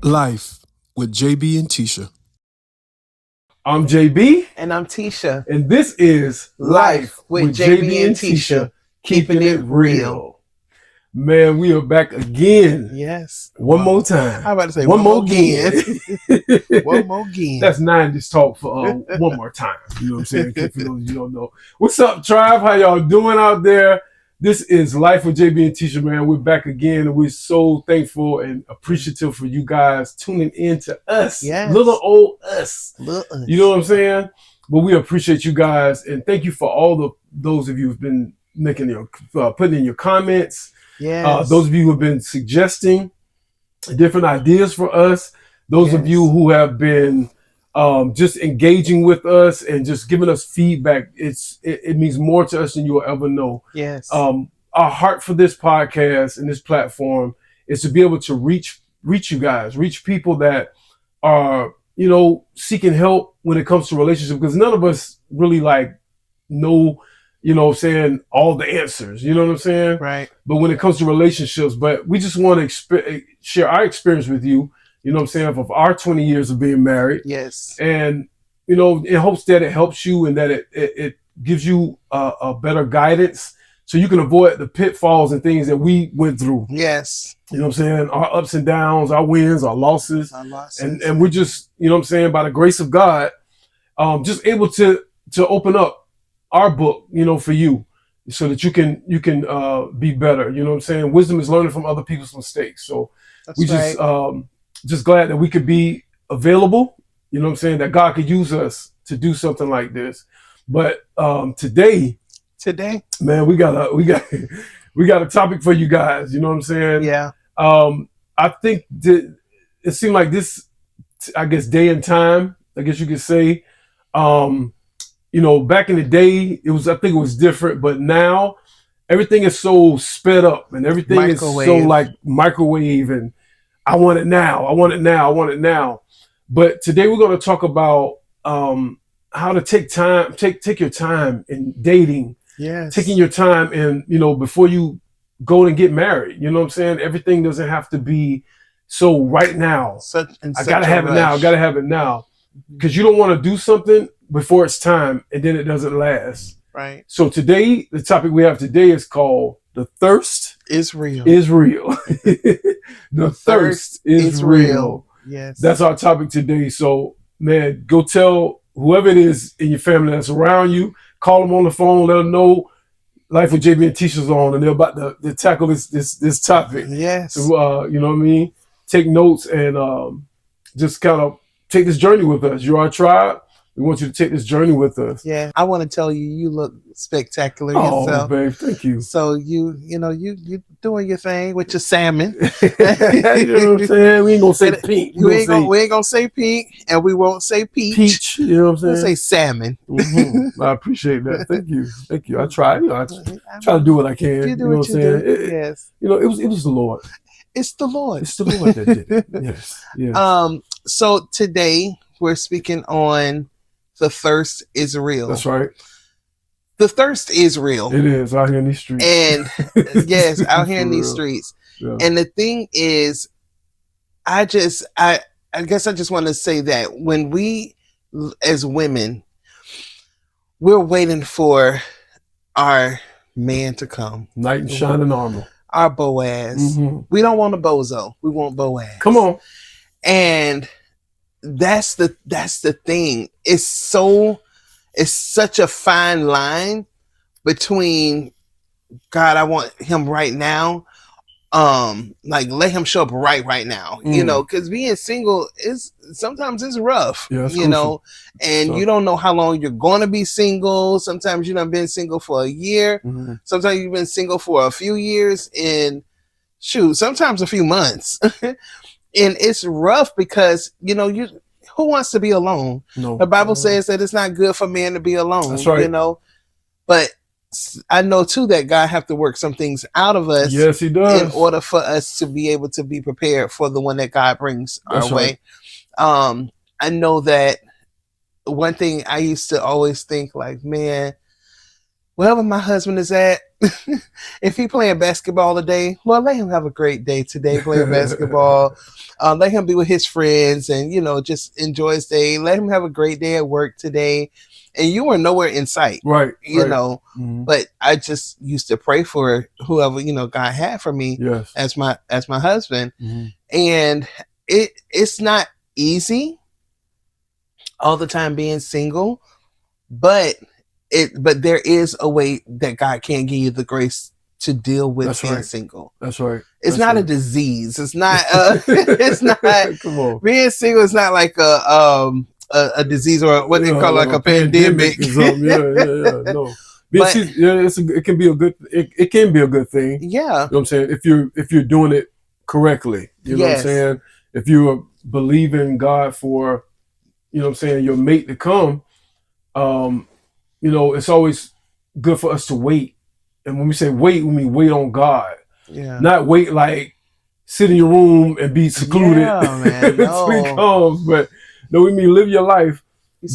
Life with JB and Tisha. I'm JB. And I'm Tisha. And this is Life with JB and Tisha, keeping it real. Man, we are back again. Yes. One more time. I'm about to say one more again. One more again. That's 90s talk for one more time. You know what I'm saying? For those of you don't know. What's up, tribe? How y'all doing out there? This is Life with JB and Tisha, man. We're back again, and we're so thankful and appreciative for you guys tuning in to us. Yes. Little old us. Little us. You know what I'm saying? But we appreciate you guys, and thank you for all those of you who've been making your putting in your comments. Yes. Those of you who have been suggesting different ideas for us. Those of you who have been just engaging with us and just giving us feedback. It means more to us than you will ever know. Yes. Our heart for this podcast and this platform is to be able to reach you guys, reach people that are, seeking help when it comes to relationships, because none of us really know, all the answers, you know what I'm saying? Right. But when it comes to relationships, but we just want to share our experience with you, you know what I'm saying, of our 20 years of being married. Yes. And, in hopes that it helps you and that it gives you a better guidance so you can avoid the pitfalls and things that we went through. Yes. You know what I'm saying? Our ups and downs, our wins, our losses. And we're just, you know what I'm saying, by the grace of God, just able to open up our book, for you, so that you can be better. You know what I'm saying? Wisdom is learning from other people's mistakes. So That's we just glad that we could be available. You know what I'm saying? That God could use us to do something like this. But today, man, we got a topic for you guys. You know what I'm saying? Yeah. I think that it seemed like this, I guess, day and time, I guess you could say, back in the day, I think it was different, but now everything is so sped up and everything is so like microwave, and I want it now. I want it now. I want it now. But today we're going to talk about how to take your time in dating. Yes. Taking your time and, before you go and get married. You know what I'm saying? Everything doesn't have to be so right now. I got to have it now. I got to have it now. Because you don't want to do something before it's time and then it doesn't last. Right. So today, the topic we have today is called The Thirst is Real. The thirst is real. Yes. That's our topic today. So, man, go tell whoever it is in your family that's around you, call them on the phone, let them know Life with JB and Tisha's on, and they're about to tackle this topic. Yes. So, you know what I mean? Take notes and just kind of take this journey with us. You're our tribe. We want you to take this journey with us. Yeah, I want to tell you, you look spectacular yourself. Oh, babe, thank you. So you doing your thing with your salmon. You know what I'm saying? We ain't gonna say pink. We ain't gonna say pink, and we won't say peach. You know what I'm saying? We'll say salmon. Mm-hmm. I appreciate that. Thank you. I try. I try to do what I can. You do know what I'm saying? Yes. It was the Lord. It's the Lord. It's the Lord that did it. Yes. Yes. So today we're speaking on the thirst is real. That's right. The thirst is real. It is out here in these streets. And yes, out here in these streets. Yeah. And the thing is, I guess I just want to say that when we as women, we're waiting for our man to come. Knight in shining armor. Our Boaz. Mm-hmm. We don't want a bozo. We want Boaz. Come on. And that's the thing. It's such a fine line between, God, I want him right now. Let him show up right now. Because being single sometimes it's rough. Yeah, and you don't know how long you're going to be single. Sometimes you've been single for a year. Mm-hmm. Sometimes you've been single for a few years, and sometimes a few months. And it's rough because, who wants to be alone? No. The Bible says that it's not good for man to be alone. That's right. But I know too that God have to work some things out of us. Yes, he does. In order for us to be able to be prepared for the one that God brings our way. I know that one thing I used to always think, like, man, wherever my husband is at, if he playing basketball today, Lord, let him have a great day today playing basketball. Let him be with his friends and, just enjoy his day. Let him have a great day at work today. And you were nowhere in sight. Right. But I just used to pray for whoever, God had for me as my husband. And it's not easy all the time being single, but there is a way that God can give you the grace to deal with being single. That's right. It's not a disease. It's not. It's not. Come on. Being single is not like a disease or what they call like a pandemic. No. It can be a good. It can be a good thing. Yeah. You know what I'm saying? If you're doing it correctly, you know what I'm saying. If you believe in God for, your mate to come, it's always good for us to wait. And when we say wait, we mean wait on God. Yeah. Not wait like sit in your room and be secluded until he comes. But no, we mean live your life.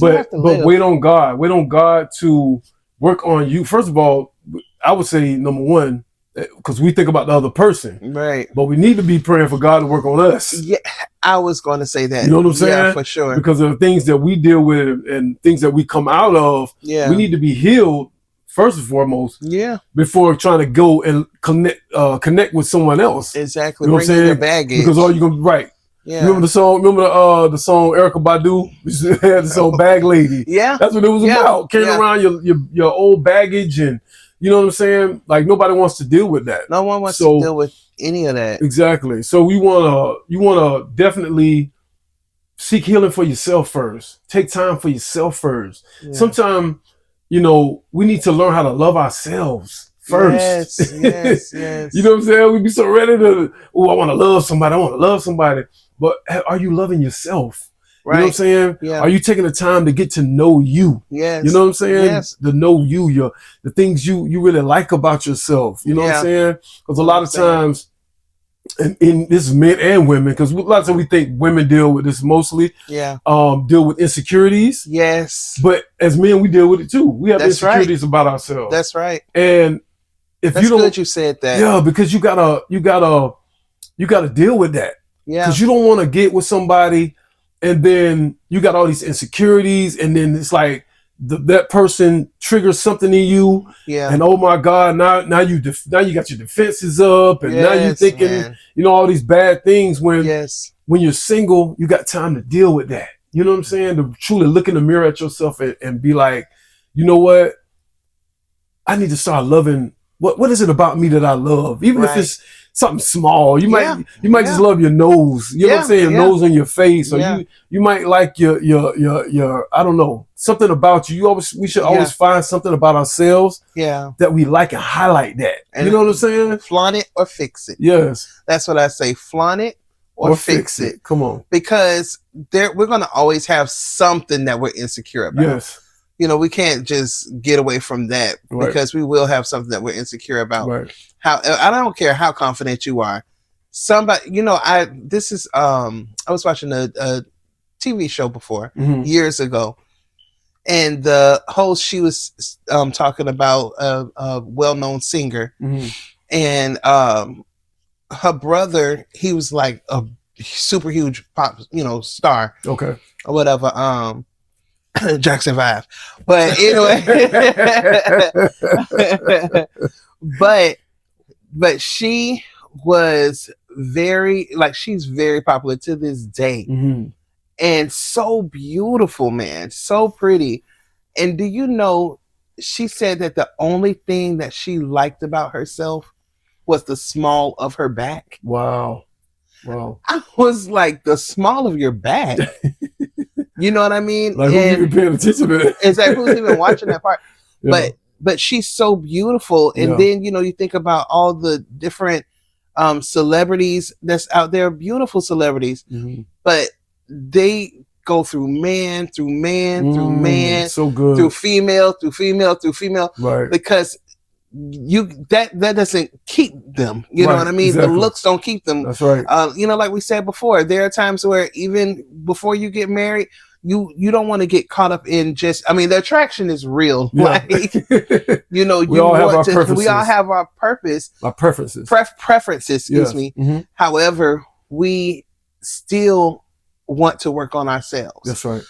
But wait on God. Wait on God to work on you. First of all, I would say number one, because we think about the other person. Right. But we need to be praying for God to work on us. Yeah. I was going to say that. You know what I'm saying? Yeah, for sure. Because of the things that we deal with and things that we come out of, we need to be healed first and foremost. Yeah. Before trying to go and connect with someone else. Exactly. You know what I'm saying? Your baggage. Because all you're gonna be right. Yeah. Remember the song? Remember the song Erykah Badu? Had the song Bag Lady. Yeah. That's what it was about. Carrying around your old baggage, and you know what I'm saying? Like nobody wants to deal with that. No one wants to deal with any of that. Exactly. So you wanna definitely seek healing for yourself first. Take time for yourself first. Yeah. Sometimes, we need to learn how to love ourselves first. Yes. You know what I'm saying? We be so ready to, I want to love somebody. But are you loving yourself? Right. You know what I'm saying? Yeah. Are you taking the time to get to know you? Yes. You know what I'm saying? Yes. To know you, the things you really like about yourself. You know what I'm saying? Because a lot of times, and this is men and women, because a lot of times we think women deal with this mostly. Yeah. Deal with insecurities. Yes. But as men, we deal with it too. We have insecurities about ourselves. That's right. And if you don't, good you said that. Yeah, because you gotta deal with that. Yeah. Because you don't want to get with somebody, and then you got all these insecurities, and then it's like that person triggers something in you. Yeah. And oh my God, now you got your defenses up, and now you're thinking, all these bad things. When you're single, you got time to deal with that. You know what I'm saying? To truly look in the mirror at yourself and be like, you know what? I need to start loving. What is it about me that I love? Even if it's something small, you might just love your nose. You know what I'm saying? Your nose on your face, or you might like your I don't know, something about you. We should always find something about ourselves that we like and highlight that. And you know what I'm saying? Flaunt it or fix it. Yes, that's what I say. Flaunt it or fix it. Come on, because we're gonna always have something that we're insecure about. Yes. We can't just get away from that because we will have something that we're insecure about. Right. I don't care how confident you are. Somebody, I was watching a TV show before years ago, and the host, she was talking about a well-known singer, and her brother, he was like a super huge pop, star. Okay. Or whatever. Jackson 5. But anyway, but she was she's very popular to this day. And so beautiful, man, so pretty. And do you know, she said that the only thing that she liked about herself was the small of her back. Wow. I was like, the small of your back. You know what I mean? Like, who's even paying attention to that? Exactly, who's even watching that part? Yeah. But she's so beautiful. And then, you think about all the different celebrities that's out there, beautiful celebrities, but they go through man, through man, so good, through female, right? Because that doesn't keep them. You know what I mean? Exactly. The looks don't keep them. That's right. Like we said before, there are times where even before you get married, you don't want to get caught up in just, I mean, the attraction is real. Yeah. Like, you know, we all have our preferences. We all have our purpose. Our preferences. Preferences, excuse yes. me. Mm-hmm. However, we still want to work on ourselves. That's right.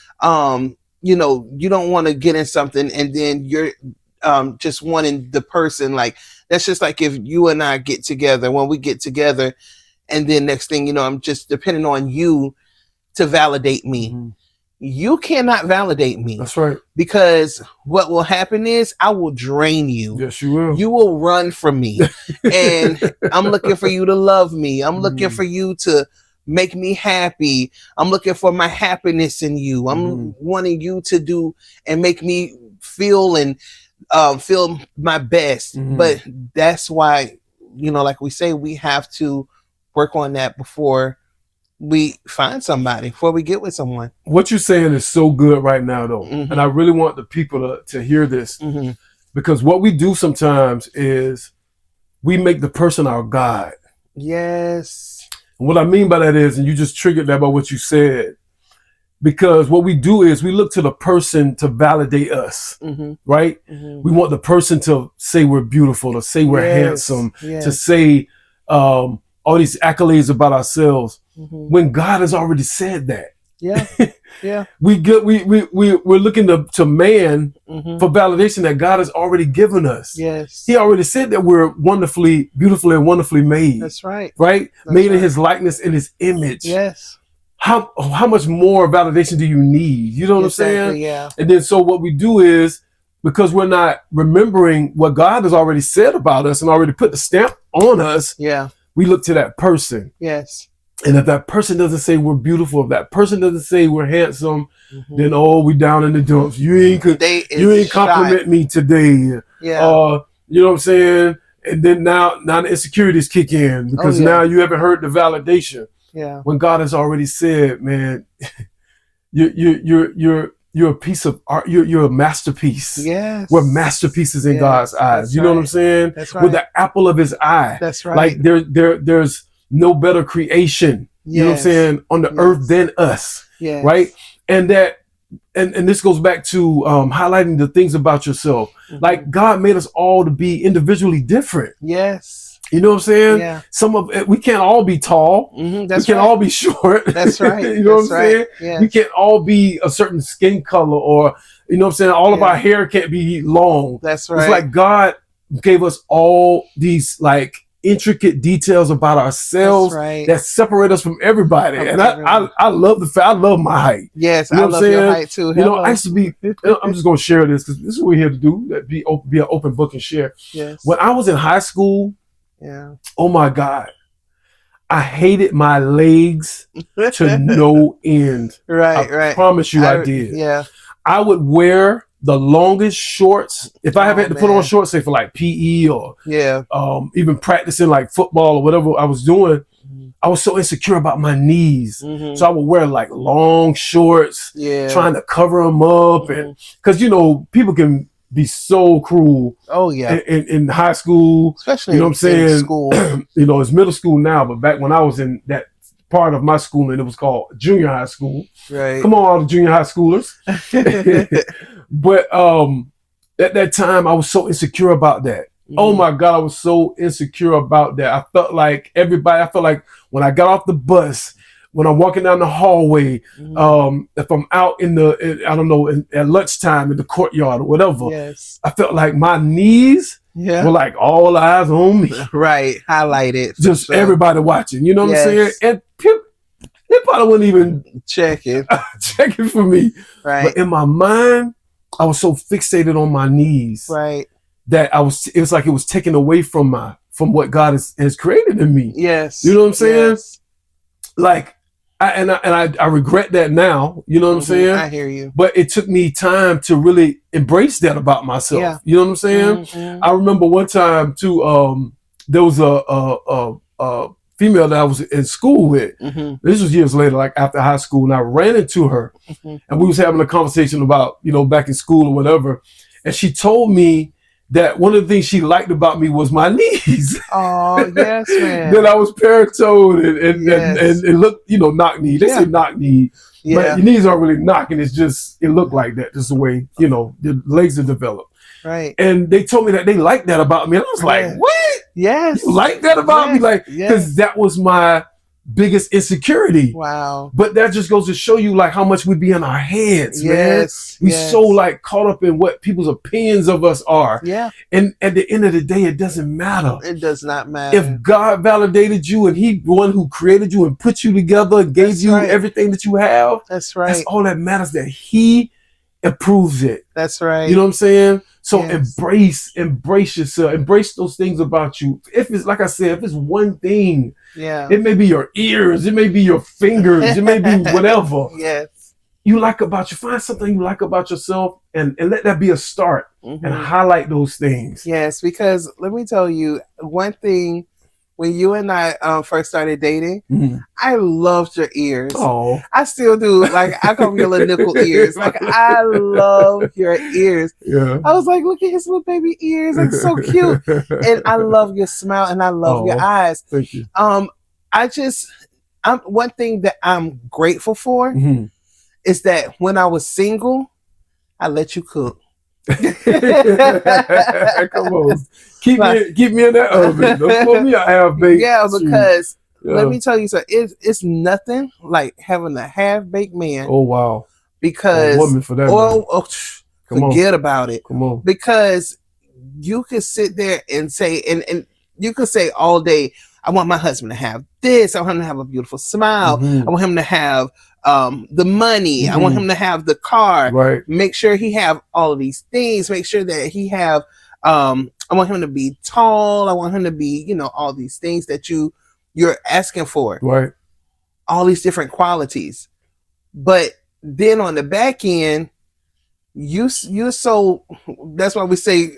You know, you don't want to get in something and then you're just wanting the person, like, that's just like if you and I get together, when we get together, and then next thing you know, I'm just depending on you to validate me. Mm-hmm. You cannot validate me. That's right. Because what will happen is I will drain you. Yes, you will. You will run from me. And I'm looking for you to love me. I'm looking for you to make me happy. I'm looking for my happiness in you. I'm wanting you to do and make me feel and feel my best. But that's why, you know, like we say, we have to work on that before we find somebody, before we get with someone. What you're saying is so good right now, though. And I really want the people to hear this, because what we do sometimes is we make the person our God. Yes. And what I mean by that is, and you just triggered that by what you said, because what we do is we look to the person to validate us, right? We want the person to say we're beautiful, to say we're handsome, to say all these accolades about ourselves, when God has already said that. Yeah, yeah. We're looking to man for validation that God has already given us. Yes. He already said that we're wonderfully, beautifully, and wonderfully made. That's right. Right? That's made right. in His likeness and His image. Yes. How much more validation do you need? You know what I'm saying? Yeah. And then so what we do is, because we're not remembering what God has already said about us and already put the stamp on us. Yeah. We look to that person. Yes. And if that person doesn't say we're beautiful, if that person doesn't say we're handsome, then we down in the dumps. You ain't compliment me today. Yeah. You know what I'm saying? And then now the insecurities kick in, because now you haven't heard the validation. Yeah. When God has already said, man, you're a piece of art. You're a masterpiece. Yes. We're masterpieces in God's eyes. You know what I'm saying? That's right. We're the apple of His eye. That's right. Like there's no better creation. You know what I'm saying, on the earth than us. Yes. Right? And that and this goes back to highlighting the things about yourself. Like God made us all to be individually different. Yes. You know what I'm saying? Yeah. Some of it, we can't all be tall. That's we can't all be short. That's right. You know what I'm saying? Yes. We can't all be a certain skin color, or you know what I'm saying? All of our hair can't be long. That's right. It's like God gave us all these like intricate details about ourselves that separate us from everybody. And I love the fact, I love my height. Yes, you know I love your height too. You know, I used to be, I'm just going to share this because this is what we're here to do, be an open book and share. Yes. When I was in high school, oh my God, I hated my legs to no end. I promise you I did. Yeah. I would wear the longest shorts. If I had to put on shorts, say for like PE or even practicing like football or whatever I was doing, I was so insecure about my knees. So I would wear like long shorts, trying to cover them up. And because, you know, people can be so cruel. Oh, yeah. In high school. Especially you know what I'm saying? In school. You know, it's middle school now, but back when I was in that part of my schooling, it was called junior high school. Right. Come on, all the junior high schoolers. But at that time, I was so insecure about that. Oh my God, I was so insecure about that. I felt like when I got off the bus, when I'm walking down the hallway, if I'm out at lunchtime in the courtyard or whatever, I felt like my knees were like all eyes on me. Right, highlighted. Just everybody watching, you know what I'm saying? And they probably wouldn't even check it for me. Right. But in my mind, I was so fixated on my knees. Right. That it was like it was taken away from what God has created in me. Yes. You know what I'm saying? Yes. Like, I regret that now. You know what I'm saying? I hear you. But it took me time to really embrace that about myself. Yeah. You know what I'm saying? I remember one time too. There was a female that I was in school with. This was years later, like after high school, and I ran into her, and we was having a conversation about, you know, back in school or whatever. And she told me that one of the things she liked about me was my knees. Oh, yes, man. That I was paratoed and it looked, knock knee. They say knock knee, but your knees aren't really knocking. It's just, it looked like that. Just the way, the legs are developed. Right. And they told me that they liked that about me. And I was like, what? Yes. You like that about me? Like, because that was my biggest insecurity. Wow. But that just goes to show you like how much we be in our heads, man. We so like caught up in what people's opinions of us are. Yeah. And at the end of the day, it doesn't matter. It does not matter. If God validated you and He the one who created you and put you together, gave you everything that you have. That's right. That's all that matters, that He approves it. That's right. You know what I'm saying? So embrace yourself, embrace those things about you. If it's, like I said, if it's one thing, it may be your ears, it may be your fingers, it may be whatever. You like about you, find something you like about yourself and let that be a start and highlight those things. Yes, because let me tell you one thing. When you and I first started dating, I loved your ears. Oh, I still do. Like, I call them your little nickel ears. Like, I love your ears. Yeah. I was like, look at his little baby ears. It's so cute. And I love your smile and I love your eyes. Thank you. One thing that I'm grateful for is that when I was single, I let you cook. Come on. Keep me in that oven. Don't put me a half-baked. Yeah, because let me tell you something. It's nothing like having a half-baked man. Oh, wow. Because woman for that forget about it. Come on. Because you could sit there and say, and you could say all day, I want my husband to have this. I want him to have a beautiful smile. I want him to have the money. I want him to have the car. Right. Make sure he have all of these things. Make sure that he have I want him to be tall. I want him to be, all these things that you're asking for. Right. All these different qualities. But then on the back end, you're so, that's why we say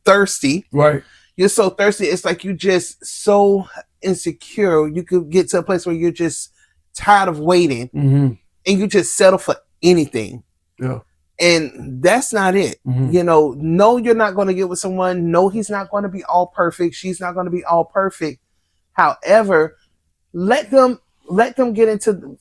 thirsty. Right. You're so thirsty. It's like you just so insecure. You could get to a place where you're just tired of waiting and you just settle for anything. Yeah. And that's not it. No, you're not going to get with someone. No, he's not going to be all perfect. She's not going to be all perfect. However, let them get into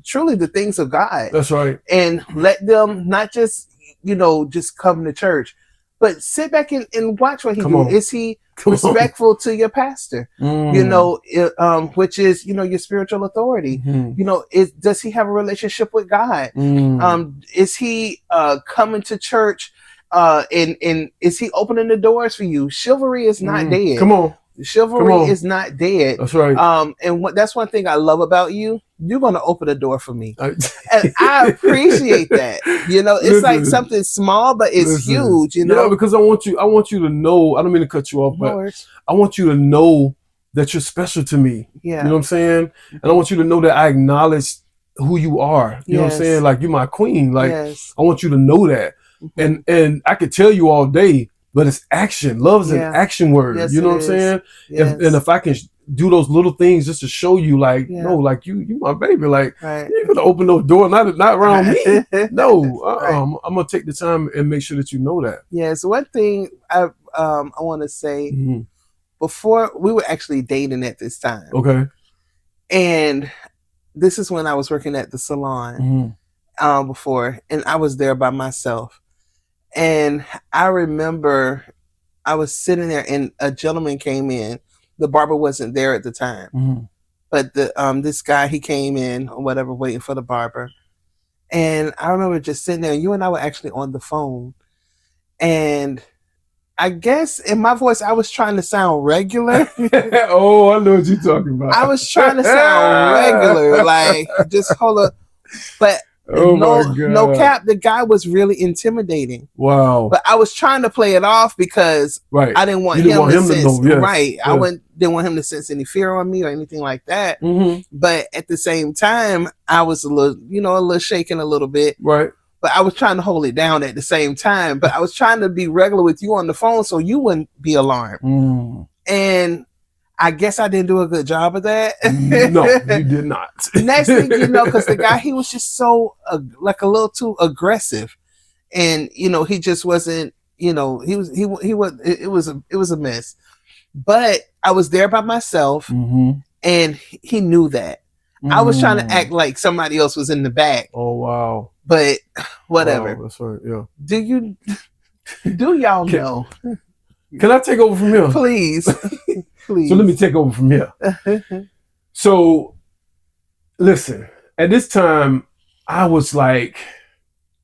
truly the things of God. That's right. And let them not just, just come to church, but sit back and watch what he does. Is he respectful to your pastor? Which is, your spiritual authority. Does he have a relationship with God? Is he coming to church and is he opening the doors for you? Chivalry is not dead. Come on. Chivalry is not dead. That's right. And that's one thing I love about you. You're going to open a door for me. And I appreciate that. It's like something small, but it's huge, Yeah, because I want you to know, I don't mean to cut you off, but I want you to know that you're special to me. Yeah. You know what I'm saying? And I want you to know that I acknowledge who you are. You know what I'm saying? Like, you're my queen. Like, I want you to know that. And I could tell you all day, but it's action. Love is an action word. Yes, you know what I'm saying? Yes. If I can do those little things just to show you, like, no, like you my baby. Like, you ain't gonna open no door, not around me. No, I'm gonna take the time and make sure that you know that. Yes. One thing I want to say, before we were actually dating at this time. Okay. And this is when I was working at the salon before, and I was there by myself. And I remember I was sitting there and a gentleman came in. The barber wasn't there at the time. But this guy, he came in or whatever, waiting for the barber. And I remember just sitting there, and you and I were actually on the phone. And I guess in my voice, I was trying to sound regular. Oh, I know what you're talking about. I was trying to sound regular, like, just hold up. But no cap, the guy was really intimidating. Wow. But I was trying to play it off because I didn't want him to sense, didn't want him to sense any fear on me or anything like that. But at the same time, I was a little shaken a little bit. Right. But I was trying to hold it down at the same time. But I was trying to be regular with you on the phone so you wouldn't be alarmed. And I guess I didn't do a good job of that. No, you did not. Next thing you know, because the guy, he was just so like a little too aggressive. And, he just wasn't you know, he was it was a mess. But I was there by myself, and he knew that. I was trying to act like somebody else was in the back. Oh wow! But whatever. Wow, that's right. Yeah. Do y'all know? Can I take over from here? Please, please. So let me take over from here. So, listen. At this time, I was like,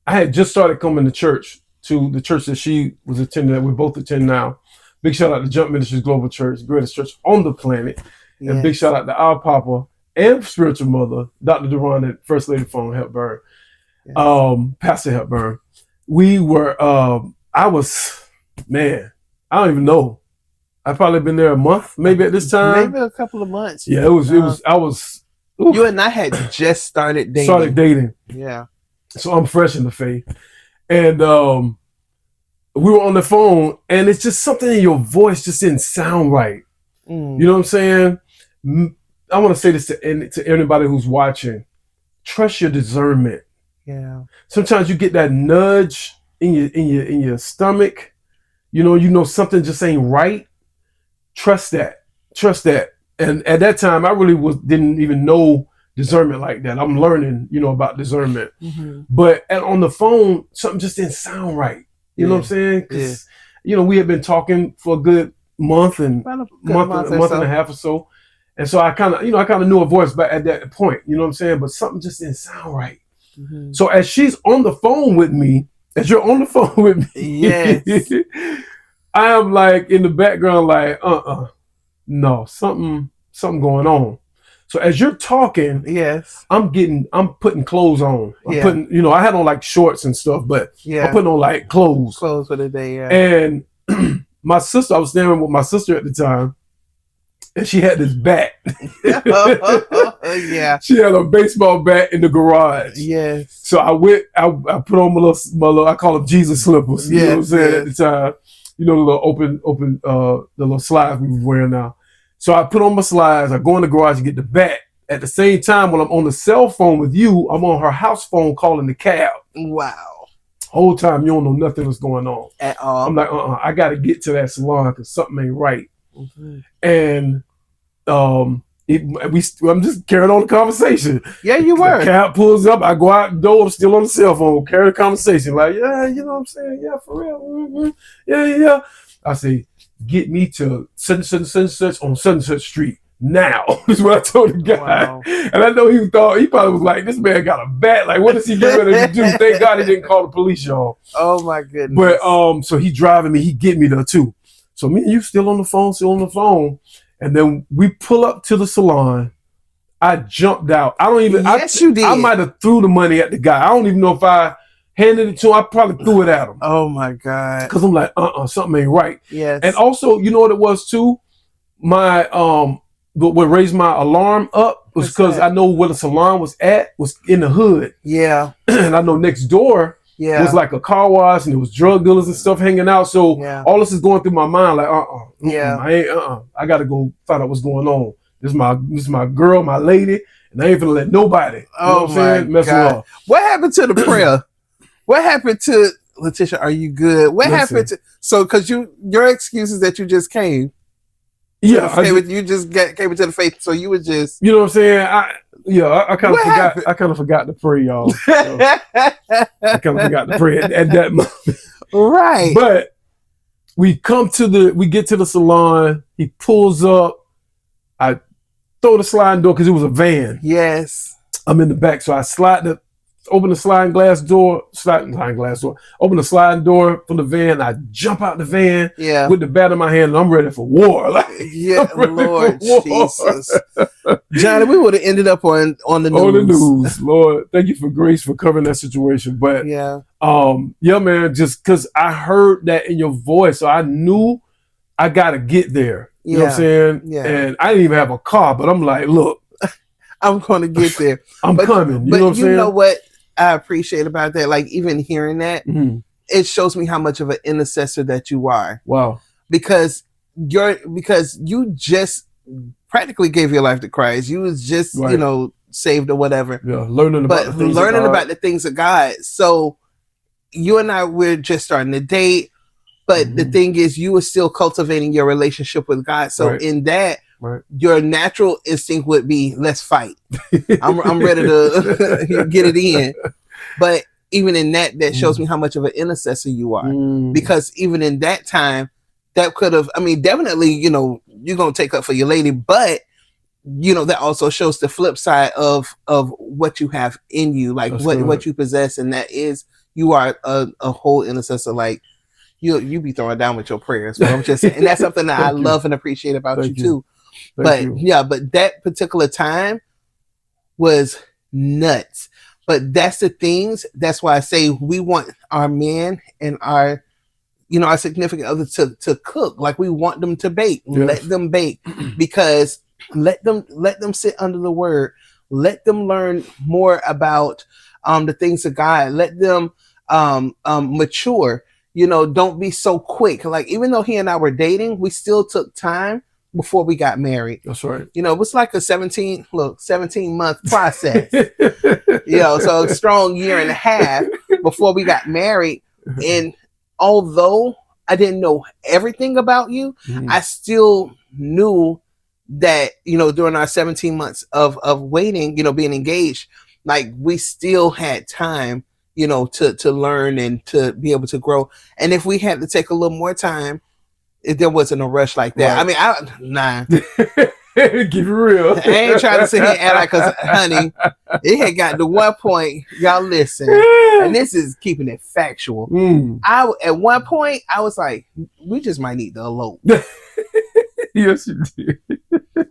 I had just started coming to church, to the church that she was attending, that we both attend now. Big shout out to Jump Ministries Global Church, greatest church on the planet. Yes. And big shout out to our Papa and spiritual mother, Dr. Duran, and First Lady Phone Hepburn, Pastor Hepburn. We were, I don't even know. I've probably been there a month, maybe at this time. Maybe a couple of months. Yeah, you and I had just started dating. Yeah. So I'm fresh in the faith. And we were on the phone, and it's just something in your voice just didn't sound right. You know what I'm saying? I want to say this to anybody who's watching. Trust your discernment. Yeah. Sometimes you get that nudge in your stomach. You know something just ain't right. Trust that. And at that time, I really didn't even know discernment like that. I'm learning, about discernment. But on the phone, something just didn't sound right. You know what I'm saying? Because we had been talking for a good month and month and a half or so. And so I kind of knew her voice back at that point, you know what I'm saying? But something just didn't sound right. So as she's on the phone with me, as you're on the phone with me, yes. I am like in the background, like, no, something going on. So as you're talking, yes, I'm putting clothes on. I'm putting, I had on like shorts and stuff, but I'm putting on like clothes for the day. Yeah. And my sister, I was standing with my sister at the time, and she had this bat. Yeah. She had a baseball bat in the garage. Yes. So I put on my little, I call them Jesus slippers. You know what I'm saying at the time. The little open, the little slides we were wearing now. So I put on my slides, I go in the garage and get the bat. At the same time, when I'm on the cell phone with you, I'm on her house phone calling the cab. Wow. Whole time you don't know nothing that's going on. At all. I'm like, I got to get to that salon because something ain't right. And I'm just carrying on the conversation. Yeah, you were. The cab pulls up, I go out the door, I'm still on the cell phone, carry the conversation. Like, yeah, you know what I'm saying? Yeah, for real. Yeah. I say, get me to such on such street now. Is what I told the guy. Wow. And I know he probably was like, this man got a bat. Like, what is he getting ready to do? Thank God he didn't call the police, y'all. Oh my goodness. But so he driving me, he get me there too. So me and you still on the phone. And then we pull up to the salon. I jumped out. I don't even. Yes, you did. I might have threw the money at the guy. I don't even know if I handed it to him. I probably threw it at him. Oh my God. Because I'm like, something ain't right. Yes. And also, you know what it was too? My what raised my alarm up was because I know where the salon was in the hood. Yeah. And I know next door. Yeah. It was like a car wash, and there was drug dealers and stuff hanging out. So all this is going through my mind, like, I gotta go find out what's going on. This is my girl, my lady, and I ain't gonna let nobody. You know what I'm saying? Mess her up. What happened to the prayer? What happened to Letitia? Are you good? What happened to because your excuse is that you just came. Yeah, you just came into the faith, so you were just. You know what I'm saying? I kind of forgot. I kind of forgot to pray, y'all. So I kind of forgot to pray at that moment. Right. But we get to the salon. He pulls up. I throw the sliding door because it was a van. Yes. I'm in the back, so I open the sliding door, open the sliding door from the van. I jump out the van with the bat in my hand, and I'm ready for war. Like, Lord Jesus. Johnny, we would have ended up on the news. On the news, Lord. Thank you for grace for covering that situation. But man, just because I heard that in your voice, so I knew I got to get there. You know what I'm saying? Yeah. And I didn't even have a car, but I'm like, look. I'm going to get there. I'm coming. You know what I'm saying? You know what I appreciate about that? Like, even hearing that, it shows me how much of an intercessor that you are. Wow. Because you just practically gave your life to Christ. You was just, saved or whatever. Yeah, learning about the things of God. So you and I, we're just starting to date. But the thing is, you were still cultivating your relationship with God. So in that, your natural instinct would be, let's fight. I'm ready to get it in. But even in that shows me how much of an intercessor you are. Because even in that time, that could have, I mean, definitely, you know, you're going to take up for your lady, but you know, that also shows the flip side of what you have in you, like what you possess. And that is, you are a whole intercessor. Like you be throwing down with your prayers. But I'm just saying, and that's something that I love and appreciate about you too. But that particular time was nuts. But that's the things, that's why I say we want our men and our, you know, our significant other to cook. Like we want them to bake. Let them bake, because let them sit under the word. Let them learn more about the things of God. Let them mature. You know, don't be so quick. Like, even though he and I were dating, we still took time before we got married. That's right. You know, it was like a 17-month process. You know, so a strong year and a half before we got married. And although I didn't know everything about you, I still knew that, you know, during our 17 months of waiting, you know, being engaged, like we still had time, you know, to learn and to be able to grow. And if we had to take a little more time, there wasn't a rush like that. Right. I mean, nah. Keep it real. I ain't trying to sit here and act like, cause honey, it had got to one point, y'all listen, and this is keeping it factual. At one point, I was like, we just might need to elope. Yes, you did.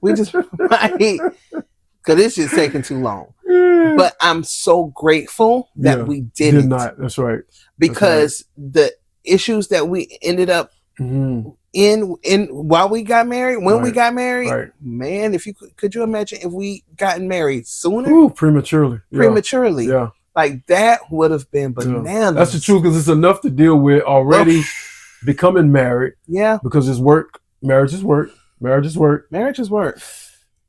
We just might, because it's just taking too long. But I'm so grateful that we did not. That's right. Because the issues that we ended up in while we got married, when we got married, man, if you could you imagine if we gotten married sooner? Prematurely. Yeah. Like that would have been bananas. That's the truth, because it's enough to deal with already. Becoming married. Yeah. Because it's work. Marriage is work. Marriage is work. Marriage is work.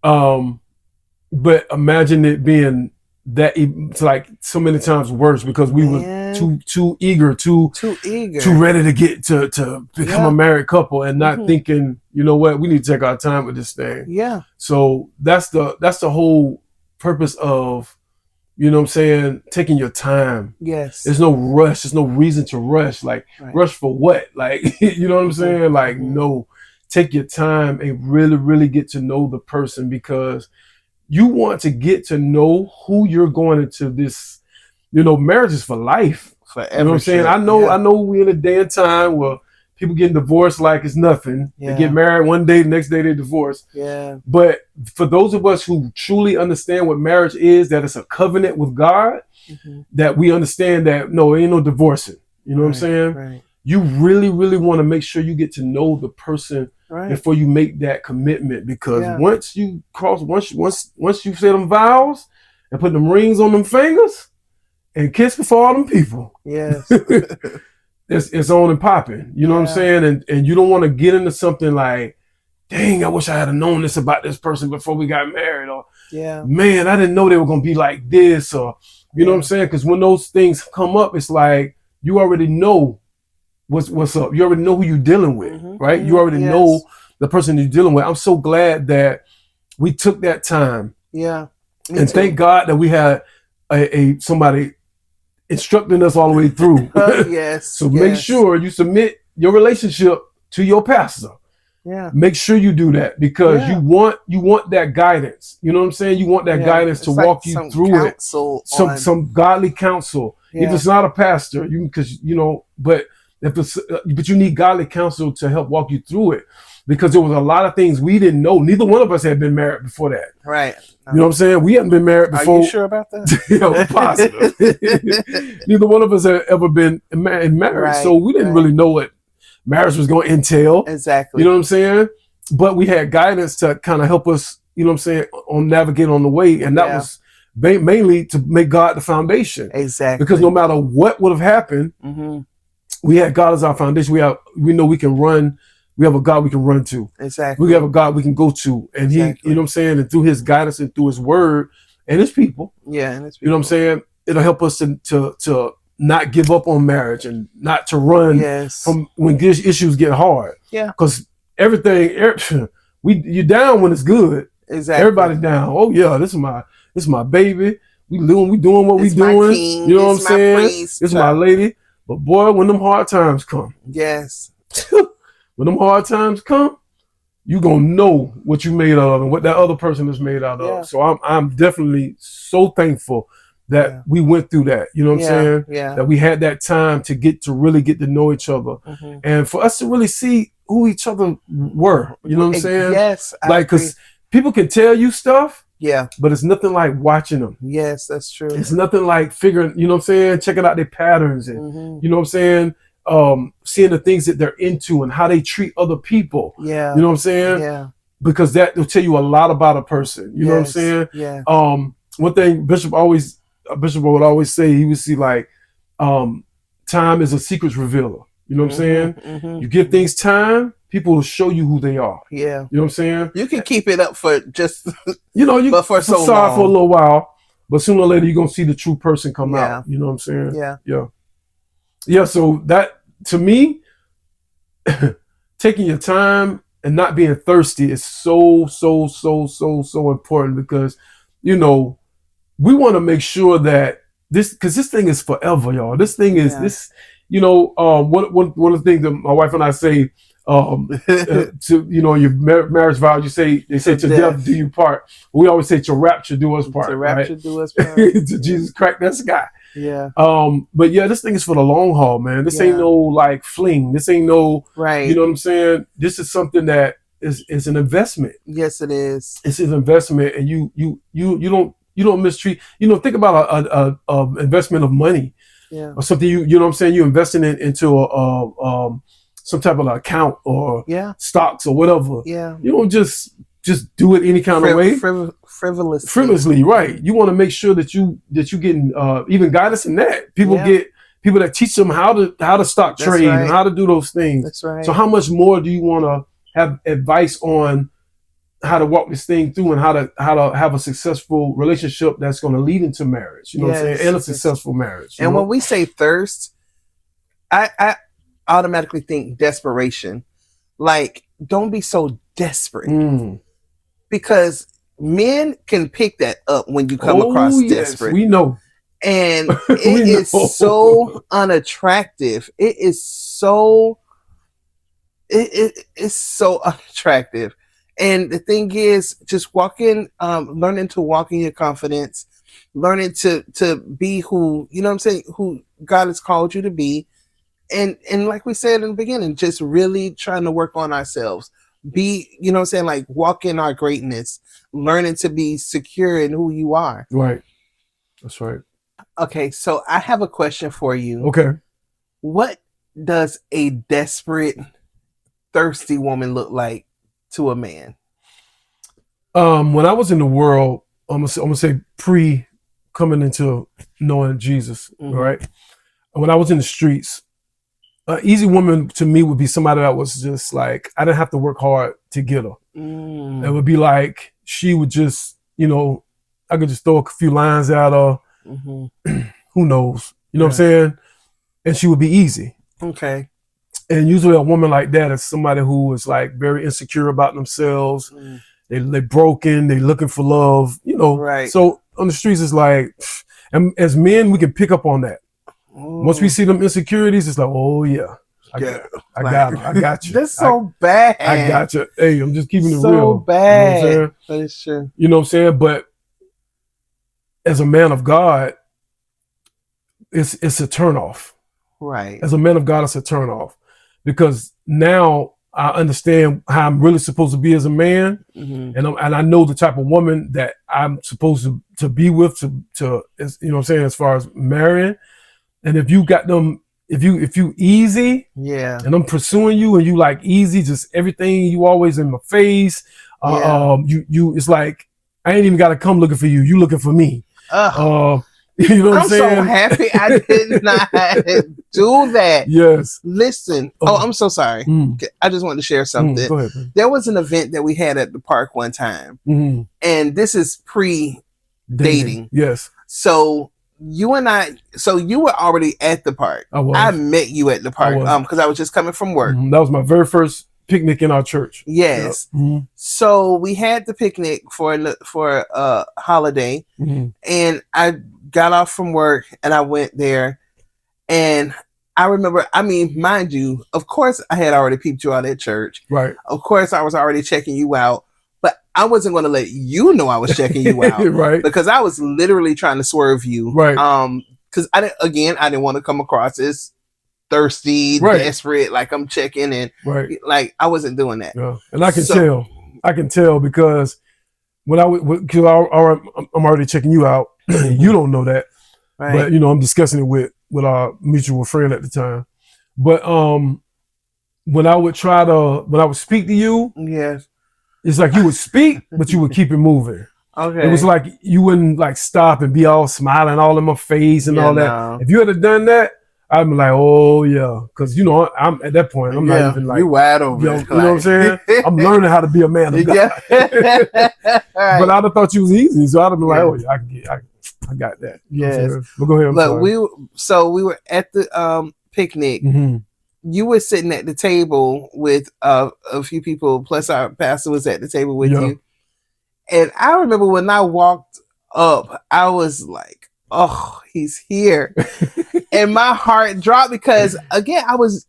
But imagine it being that, it's like so many times worse, because we were too eager, too ready to get to become a married couple, and not thinking, you know what, we need to take our time with this thing. Yeah. So that's the whole purpose of, you know what I'm saying, taking your time. Yes. There's no rush. There's no reason to rush. Like, rush for what? Like, you know what I'm saying? Like, no, take your time and really, really get to know the person, because you want to get to know who you're going into this, you know, marriage is for life. Forever. You know what I'm saying? I know we're in a day and time where people getting divorced like it's nothing. They get married one day, the next day they divorce. Yeah. But for those of us who truly understand what marriage is, that it's a covenant with God, that we understand that, no, ain't no divorcing. You know what I'm saying? Right. You really, really want to make sure you get to know the person before you make that commitment, because once you say them vows and put them rings on them fingers and kiss before all them people, it's on and popping. You know what I'm saying? And you don't want to get into something like, dang, I wish I had known this about this person before we got married, or man, I didn't know they were gonna be like this, or you know what I'm saying? Because when those things come up, it's like you already know what's up. You already know who you're dealing with, right? You already know the person you're dealing with. I'm so glad that we took that time. Yeah. And thank God that we had a somebody instructing us all the way through. So make sure you submit your relationship to your pastor. Yeah. Make sure you do that, because you want that guidance. You know what I'm saying? You want that guidance to walk you through it. Some godly counsel. If it's not a pastor, because you know, but you need godly counsel to help walk you through it, because there was a lot of things we didn't know. Neither one of us had been married before that. Right. You know what I'm saying? We hadn't been married before. Are you sure about that? Positive. Neither one of us had ever been married. So we didn't really know what marriage was going to entail. Exactly. You know what I'm saying? But we had guidance to kind of help us, you know what I'm saying, on navigate on the way. And that was mainly to make God the foundation. Exactly. Because no matter what would have happened, we had God as our foundation. We know we can run. We have a God we can run to. Exactly. We have a God we can go to. And he, you know what I'm saying? And through his guidance and through his word and his people. Yeah. And his people. You know what I'm saying? It'll help us to not give up on marriage and not to run from when issues get hard. Yeah. Because you're down when it's good. Exactly. Everybody's down. Oh yeah, this is my baby. We doing what we doing. King. You know what I'm saying? This is my lady. But boy, when them hard times come. Yes. When them hard times come, you gonna know what you made of and what that other person is made out of. So I'm definitely so thankful that we went through that. You know what I'm saying? Yeah. That we had that time to really get to know each other, and for us to really see who each other were. You know what I'm saying? Yes. Like, because people can tell you stuff. Yeah. But it's nothing like watching them. Yes, that's true. It's nothing like figuring, you know what I'm saying, checking out their patterns and you know what I'm saying, seeing the things that they're into and how they treat other people. Yeah. You know what I'm saying? Yeah. Because that will tell you a lot about a person. You know what I'm saying? Yeah. One thing Bishop would always say, he would see like, time is a secrets revealer. You know what I'm saying? You give things time, people will show you who they are. Yeah. You know what I'm saying? You can keep it up for just, but for so long. For a little while, but sooner or later you're going to see the true person come out. You know what I'm saying? Yeah. Yeah. Yeah. So that, to me, taking your time and not being thirsty is so important, because, you know, we want to make sure that because this thing is forever, y'all. This thing is this, you know, one of the things that my wife and I say, to, you know, your marriage vows, they say to death do you part. We always say to rapture do us part. To rapture do us part. To Jesus crack that sky. Yeah. But yeah, this thing is for the long haul, man. This ain't no like fling. This ain't no, you know what I'm saying? This is something that is an investment. Yes, it is. It's an investment, and you don't mistreat. You know, think about a investment of money, or something. You know what I'm saying? You're investing into some type of account or stocks or whatever. Yeah, you don't just do it any kind of way. Frivolously, right? You want to make sure that you getting even guidance in that. People get people that teach them how to stock trade and how to do those things. That's right. So how much more do you want to have advice on how to walk this thing through and how to have a successful relationship that's going to lead into marriage? You know what I'm saying? And a successful marriage. And when we say thirst, I automatically think desperation. Like, don't be so desperate, because men can pick that up when you come across desperate. We know. And it is so unattractive. It's so unattractive. And the thing is, just learning to walk in your confidence, learning to be who, you know what I'm saying, who God has called you to be. And like we said in the beginning, just really trying to work on ourselves. Be, you know what I'm saying, like walk in our greatness, learning to be secure in who you are. Right. That's right. Okay, so I have a question for you. Okay. What does a desperate, thirsty woman look like to a man? When I was in the world, I'm gonna say pre coming into knowing Jesus, right? When I was in the streets, an easy woman to me would be somebody that was just like, I didn't have to work hard to get her. It would be like, she would just, you know, I could just throw a few lines at her. Who knows? You know what I'm saying? And she would be easy. Okay. And usually a woman like that is somebody who is like very insecure about themselves. They're broken. They're looking for love, you know. Right. So on the streets, it's like, and as men, we can pick up on that. Once we see them insecurities, it's like, oh yeah, I got you. That's so bad. I got you. Hey, I'm just keeping it real. So bad. You know but it's true. You know what I'm saying? But as a man of God, it's a turnoff. Right. As a man of God, it's a turnoff, because now I understand how I'm really supposed to be as a man, and I know the type of woman that I'm supposed to be with to you know what I'm saying, as far as marrying. And if you got them, if you easy, and I'm pursuing you and you like easy, just everything, you always in my face, you it's like I ain't even got to come looking for you. You looking for me. You know what I'm saying? I'm so happy I did not do that. Yes. Listen. Oh, I'm so sorry. I just wanted to share something. Go ahead, man. There was an event that we had at the park one time, and this is pre-dating. Yes. So you and I, so you were already at the park. I met you at the park because I was just coming from work. That was my very first picnic in our church. Yes. Yep. So we had the picnic for a holiday, and I got off from work and I went there, and I remember, I mean, mind you, of course I had already peeped you out at church. Right. Of course I was already checking you out, but I wasn't going to let you know I was checking you out. Right. Because I was literally trying to swerve you. Right. Because I didn't want to come across as thirsty, desperate, like I'm checking, and like I wasn't doing that. Yeah. And I can tell because when because I'm already checking you out. You don't know that, but I'm discussing it with our mutual friend at the time. But when I would speak to you, yes, it's like you would speak, but you would keep it moving. Okay. It was like you wouldn't like stop and be all smiling all in my face and all that. No. If you had done that, I'd be like, oh yeah, because I'm at that point. I'm not even like you wide over. You know what I'm saying? I'm learning how to be a man of God. But I'd have thought you was easy, so I'd have been like, oh yeah, I got that. Yes. But go ahead. But we were at the picnic. Mm-hmm. You were sitting at the table with a few people, plus our pastor was at the table with you. And I remember when I walked up, I was like, oh, he's here. And my heart dropped because again, I was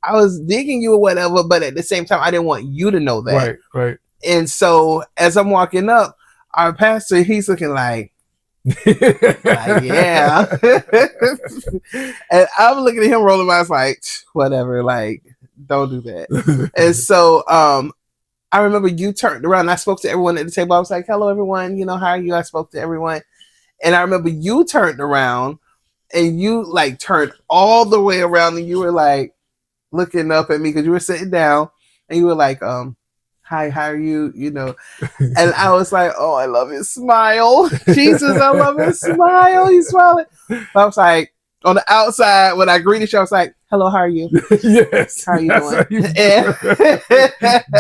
digging you or whatever, but at the same time, I didn't want you to know that. Right. And so as I'm walking up, our pastor, he's looking like yeah. And I'm looking at him rolling my eyes like, whatever, like, don't do that. And so I remember you turned around and I spoke to everyone at the table. I was like, hello, everyone. How are you? I spoke to everyone. And I remember you turned around and you like turned all the way around and you were like looking up at me because you were sitting down and you were like, hi, how are you? And I was like, oh, I love his smile. Jesus, I love his smile. He's smiling. But I was like, on the outside, when I greeted you, I was like, hello, how are you? Yes. How are you doing?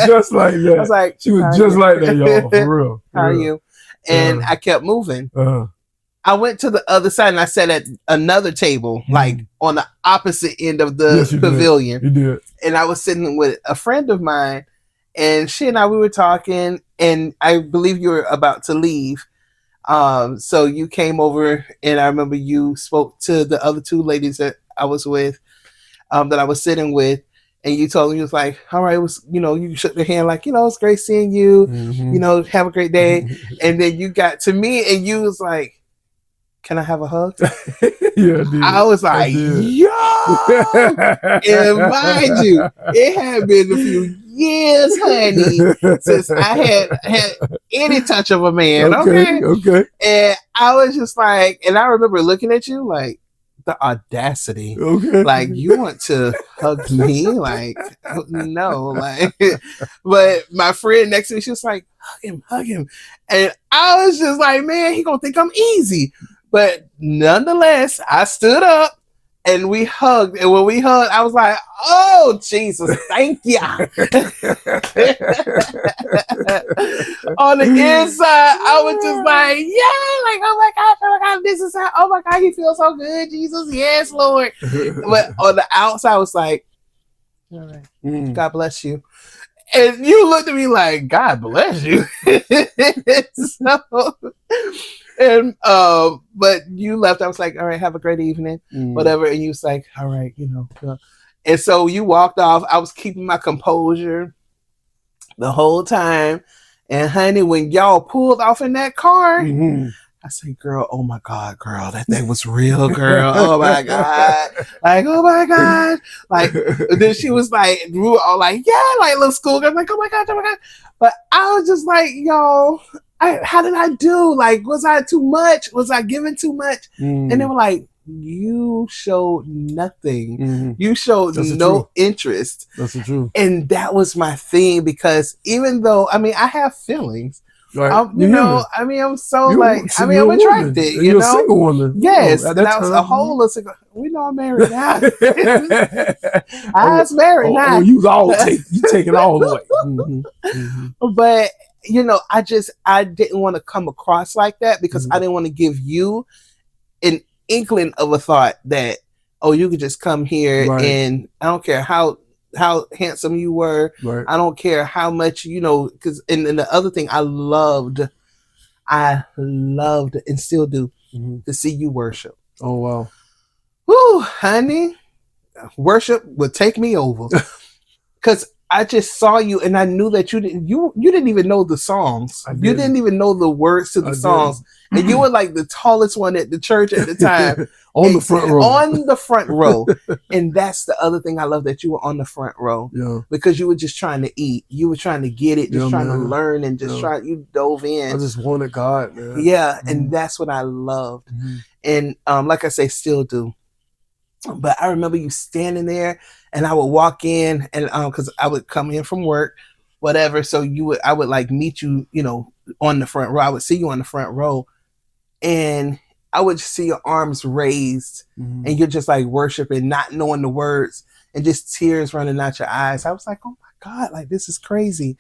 Just like that. I was like, she was just like that, y'all, for real. How are you? And I kept moving. I went to the other side and I sat at another table, like on the opposite end of the pavilion. You did. And I was sitting with a friend of mine, and she and I, we were talking, and I believe you were about to leave. So you came over, and I remember you spoke to the other two ladies that I was with, that I was sitting with, and you told me, you was like, all right, it was, you shook their hand like, it's great seeing you, have a great day. And then you got to me, and you was like, can I have a hug? Yeah, dude. I was like, yo! And mind you, it had been a few years, honey, since I had any touch of a man. Okay. And I was just like, and I remember looking at you like, the audacity. Okay. Like, you want to hug me? Like, no. Like, but my friend next to me, she was like, hug him. And I was just like, man, he gonna think I'm easy. But nonetheless, I stood up and we hugged. And when we hugged, I was like, oh, Jesus, thank you. On the inside, I was just like, yeah, like, oh my God, this is how, oh my God, he feels so good, Jesus. Yes, Lord. But on the outside, I was like, all right, God bless you. And you looked at me like, God bless you. And but you left. I was like, all right, have a great evening, whatever. And you was like, all right, and so you walked off. I was keeping my composure the whole time. And honey, when y'all pulled off in that car, I said, girl, oh my God, girl, that thing was real, girl. Oh my God. Like, oh my God. Like, then she was like, we were all like, yeah, like little schoolgirl. Like, oh my God. But I was just like, yo, how did I do? Like, was I too much? Was I giving too much? And they were like, you showed nothing. You showed no interest. That's the truth. And that was my thing, because even though, I have feelings. Right. I'm so I'm attracted. You're a single woman. Yes, that was a whole of single. We know I'm married now. I was married now. You take it all the way. But I didn't want to come across like that, because I didn't want to give you an inkling of a thought that, oh, you could just come here and I don't care how handsome you were. I don't care how much, because and the other thing I loved and still do to see you worship. Oh wow. Woo, honey. Worship would take me over. Cause I just saw you and I knew that you didn't even know the songs. You didn't even know the words to the songs. And you were like the tallest one at the church at the time. On the front row. On the front row. And that's the other thing I love, that you were on the front row. Yeah. Because you were just trying to eat. You were trying to get it, just trying to learn and just you dove in. I just wanted God, man. Yeah, and that's what I loved. And like I say, still do. But I remember you standing there, and I would walk in, and because I would come in from work, whatever. So I would like meet you, on the front row. I would see you on the front row, and I would just see your arms raised, and you're just like worshiping, not knowing the words, and just tears running out your eyes. I was like, oh my God, like this is crazy.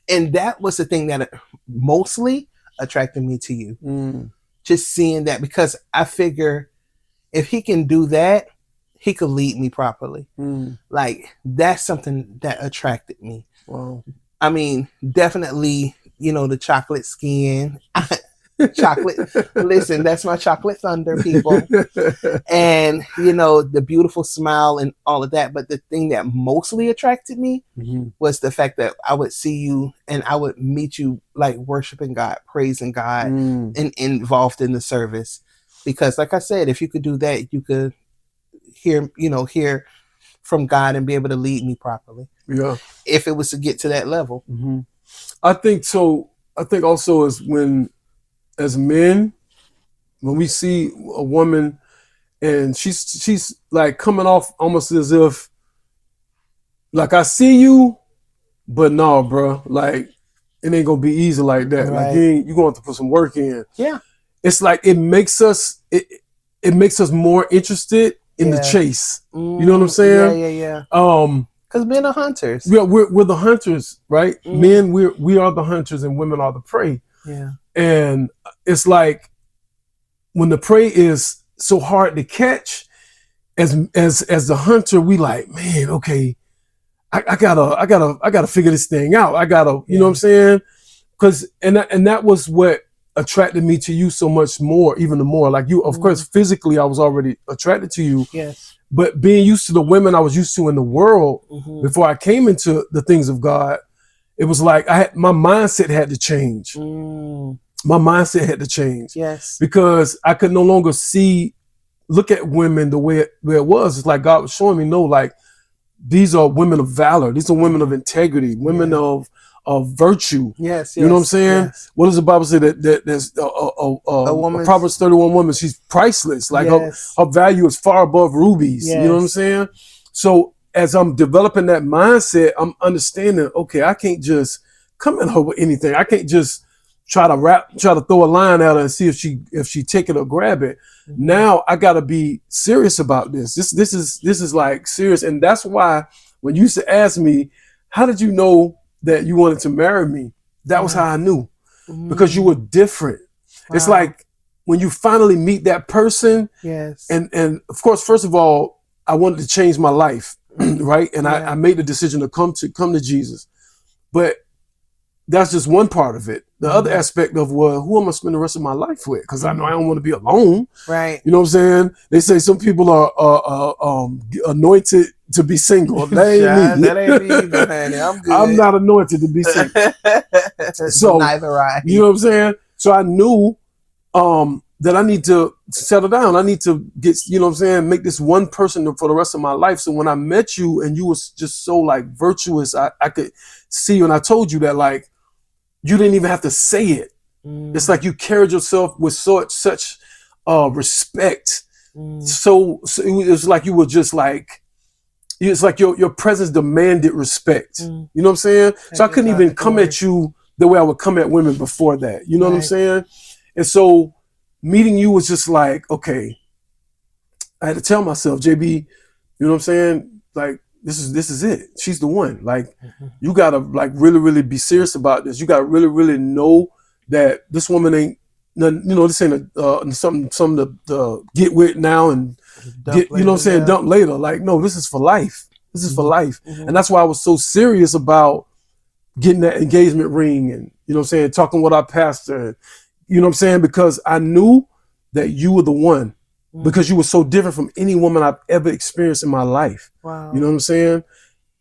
And that was the thing that mostly attracted me to you. Just seeing that, because I figure if he can do that, he could lead me properly. Like that's something that attracted me. Wow. I mean, definitely, the chocolate skin. Chocolate. Listen, that's my chocolate thunder, people. And, the beautiful smile and all of that. But the thing that mostly attracted me was the fact that I would see you and I would meet you like worshiping God, praising God, and involved in the service. Because like I said, if you could do that, you could hear from God and be able to lead me properly. Yeah. If it was to get to that level. I think so. I think also is when, as men, when we see a woman and she's like coming off almost as if, like, I see you, but no, bro, like it ain't gonna be easy like that. Like you're going to have to put some work in. Yeah. It's like it makes us more interested in the chase. You know what I'm saying? Yeah. Because men are hunters. Yeah, we're the hunters, right? Men, we are the hunters, and women are the prey. Yeah. And it's like when the prey is so hard to catch, as the hunter, we like, man, okay, I gotta figure this thing out. I gotta, you know what I'm saying? Because and that was what attracted me to you so much more, even more. Like you, of course, physically, I was already attracted to you. Yes. But being used to the women I was used to in the world before I came into the things of God, it was like my mindset had to change. My mindset had to change. Yes. Because I could no longer look at women the way it was. It's like God was showing me, no, like these are women of valor. These are women of integrity, women of virtue. Yes. You know what I'm saying? Yes. What does the Bible say that there's a woman, Proverbs 31 woman, she's priceless. Like her value is far above rubies. You know what I'm saying? So as I'm developing that mindset, I'm understanding, okay, I can't just come at her with anything. I can't just try to throw a line at her and see if she take it or grab it. Now I gotta be serious about this. This is like serious. And that's why when you used to ask me, how did you know that you wanted to marry me? That was how I knew. Because you were different. Wow. It's like when you finally meet that person. Yes. And of course, first of all, I wanted to change my life. Right. And I made the decision to come to Jesus. But that's just one part of it. The other aspect of, well, who am I spending the rest of my life with? Because I know I don't want to be alone. Right. You know what I'm saying? They say some people are anointed to be single. That ain't me. That ain't me either, honey. I'm good. I'm not anointed to be single. So neither I. You know what I'm saying? So I knew that I need to settle down. I need to get, you know what I'm saying, make this one person for the rest of my life. So when I met you and you was just so like virtuous, I could see you, and I told you that like you didn't even have to say it. It's like you carried yourself with such respect. So it was like you were just like, it's like your presence demanded respect. You know what I'm saying? So I couldn't even come at you the way I would come at women before that. You know what I'm saying? And so meeting you was just like, okay, I had to tell myself, JB, you know what I'm saying? Like, this is it. She's the one. Like, you gotta like really, really be serious about this. You gotta really, really know that this woman ain't this ain't something to get with now and Dump get, dump later. Like, no, this is for life. This is for life. And that's why I was so serious about getting that engagement ring and, talking with our pastor, and, because I knew that you were the one, because you were so different from any woman I've ever experienced in my life. Wow. You know what I'm saying?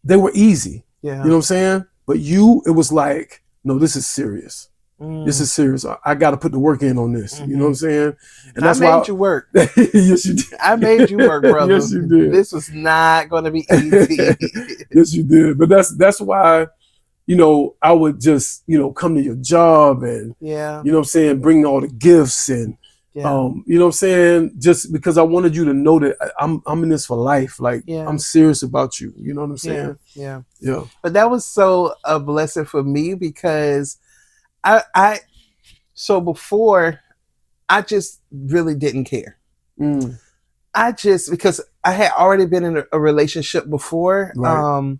They were easy. Yeah. You know what I'm saying? But it was like, no, this is serious. This is serious. I got to put the work in on this. You know what I'm saying? And that's why I made you work. Yes, you did. I made you work, brother. Yes, you did. This was not going to be easy. Yes, you did. But that's why, I would just, come to your job and, bring all the gifts and, just because I wanted you to know that I'm in this for life. Like, I'm serious about you. You know what I'm saying? Yeah. Yeah. But that was so a blessing for me because so before I just really didn't care. Because I had already been in a relationship before. Right.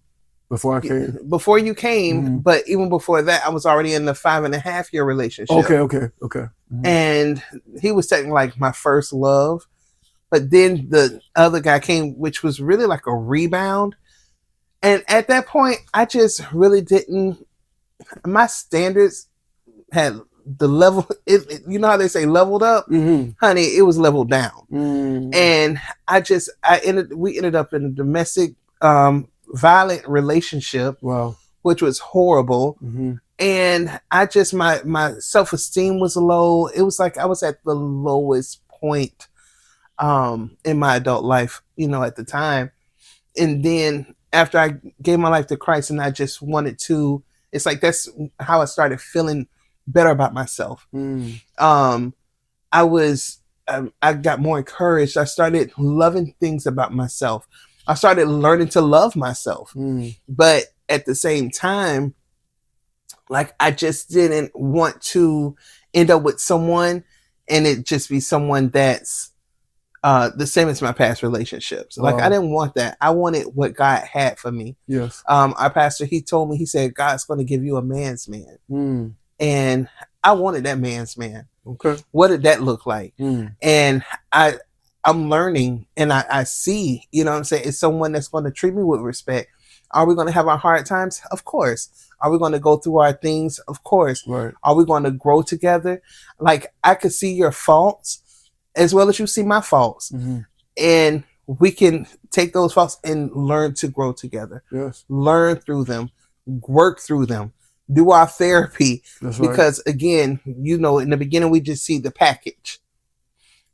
Before I came. Before you came, but even before that, I was already in the 5.5-year relationship. Okay. And he was technically like my first love. But then the other guy came, which was really like a rebound. And at that point, I just really didn't, my standards had the level, you know how they say leveled up? Honey, it was leveled down. And we ended up in a domestic violent relationship. Wow. Which was horrible. And I just, my self-esteem was low. It was like I was at the lowest point in my adult life, at the time. And then after I gave my life to Christ and I just wanted to, it's like that's how I started feeling better about myself. I got more encouraged. I started loving things about myself. I started learning to love myself. But at the same time, like I just didn't want to end up with someone and it just be someone that's the same as my past relationships. Like I didn't want that. I wanted what God had for me. Yes. Our pastor, he told me, he said, God's going to give you a man's man. And I wanted that man's man. Okay. What did that look like? And I'm learning and I see, it's someone that's going to treat me with respect. Are we going to have our hard times? Of course. Are we going to go through our things? Of course. Right. Are we going to grow together? Like I could see your faults as well as you see my faults. And we can take those faults and learn to grow together. Yes. Learn through them, work through them, do our therapy. That's right. Because again, in the beginning, we just see the package,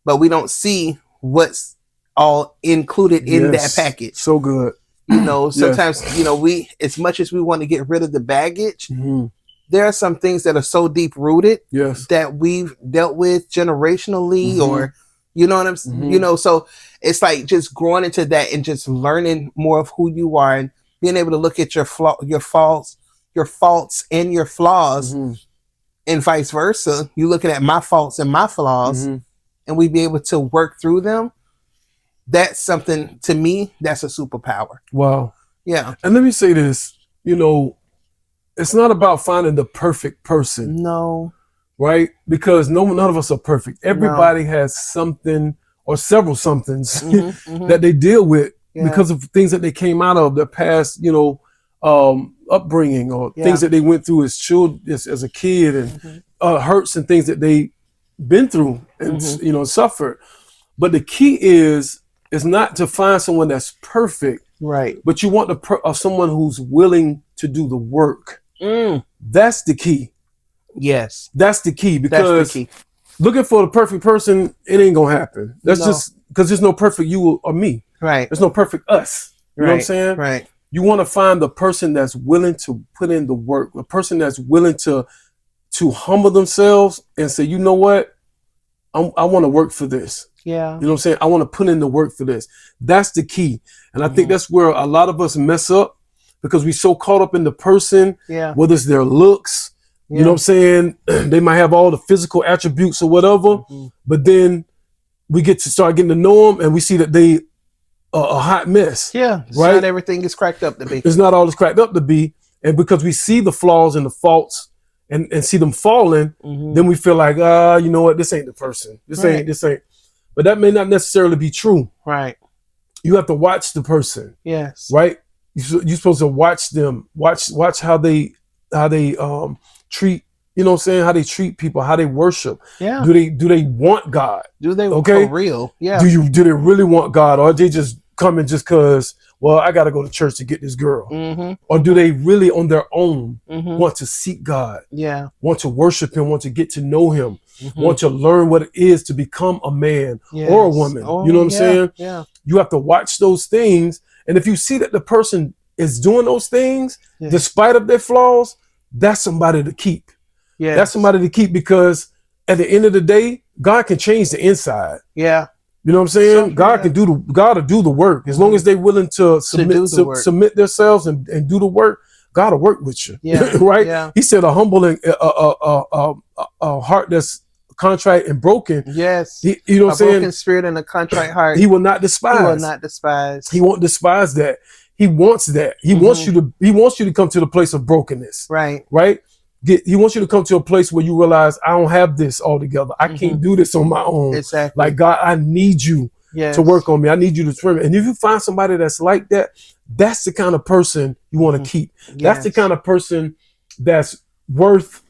but we don't see what's all included in that package. So good. Sometimes, we, as much as we want to get rid of the baggage, there are some things that are so deep rooted that we've dealt with generationally or, what I'm saying? So it's like just growing into that and just learning more of who you are and being able to look at your faults and your flaws and vice versa. You looking at my faults and my flaws and we be able to work through them. That's something, to me, that's a superpower. Wow. Yeah. And let me say this, it's not about finding the perfect person. No. Right? Because none of us are perfect. Everybody has something or several somethings that they deal with because of things that they came out of, their past, upbringing or things that they went through as children, as a kid and hurts and things that they been through and, suffered. But the key is not to find someone that's perfect, right? But you want someone who's willing to do the work. That's the key. Yes, that's the key. Because looking for the perfect person, it ain't gonna happen. That's just because there's no perfect you or me. Right. There's no perfect us. You know what I'm saying? Right. You want to find the person that's willing to put in the work, the person that's willing to humble themselves and say, you know what, I want to work for this. Yeah. You know what I'm saying? I want to put in the work for this. That's the key. And I think that's where a lot of us mess up because we so caught up in the person, whether it's their looks, you know what I'm saying? They might have all the physical attributes or whatever, but then we get to start getting to know them and we see that they are a hot mess. Yeah. Right. Not everything is cracked up to be. It's not all it's cracked up to be. And because we see the flaws and the faults and see them falling, then we feel like, you know what, this ain't the person. This ain't. But that may not necessarily be true. Right. You have to watch the person. Yes. Right. You're supposed to watch them. Watch how they treat. You know what I'm saying? How they treat people. How they worship. Yeah. Do they want God? Do they for real? Yeah. Do they really want God, or are they just coming just because? Well, I got to go to church to get this girl. Or do they really on their own want to seek God? Yeah. Want to worship him, want to get to know him, want to learn what it is to become a man or a woman. You know what I'm saying? Yeah. You have to watch those things. And if you see that the person is doing those things, despite of their flaws, that's somebody to keep. Yeah. That's somebody to keep, because at the end of the day, God can change the inside. Yeah. You know what I'm saying? God can God will do the work. As long as they're willing to submit themselves and do the work, God will work with you. Yeah. Right? Yeah. He said a humble and a heart that's contrite and broken. Yes. You know what I'm saying? A broken spirit and a contrite heart. He will not despise. He will not despise. He won't despise that. He wants that. He wants you to come to the place of brokenness. Right. Right? He wants you to come to a place where you realize, I don't have this all together. I can't do this on my own. Exactly. Like, God, I need you to work on me. I need you to trim it. And if you find somebody that's like that, that's the kind of person you want to keep. Yes. That's the kind of person that's worth,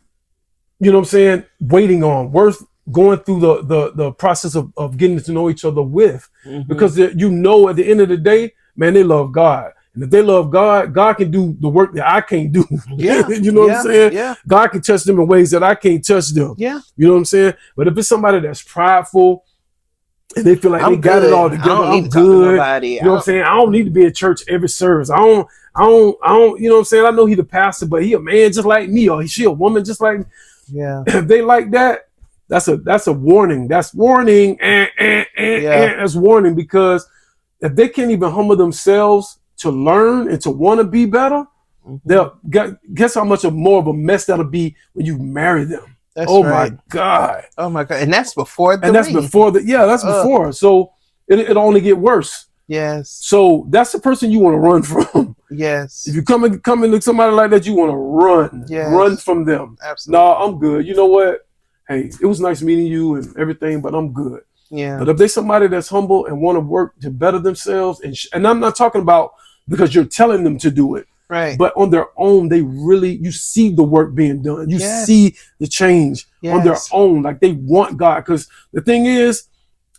you know what I'm saying, waiting on, worth going through the process of getting to know each other with. Because you know, at the end of the day, man, they love God. And if they love God, God can do the work that I can't do. Yeah. You know what I'm saying? Yeah. God can touch them in ways that I can't touch them. Yeah. You know what I'm saying? But if it's somebody that's prideful and they feel like they got it all together, I'm good. You know what I'm saying? I don't need to be at church every service. I don't, you know what I'm saying? I know he the pastor, but he a man just like me, or she a woman just like me. Yeah. If they like that, that's a warning. That's warning. That's warning, because if they can't even humble themselves to learn and to want to be better, they'll guess how much more of a mess that'll be when you marry them. That's right. My God. Oh my God. And that's before that's before. Before. So it'll only get worse. Yes. So that's the person you want to run from. Yes. If you come into somebody like that, you want to run. Yes. Run from them. Absolutely. No, I'm good. You know what? Hey, it was nice meeting you and everything, but I'm good. Yeah. But if they're somebody that's humble and want to work to better themselves, and I'm not talking about because you're telling them to do it, right? But on their own, you see the work being done. You see the change on their own. Like, they want God, because the thing is,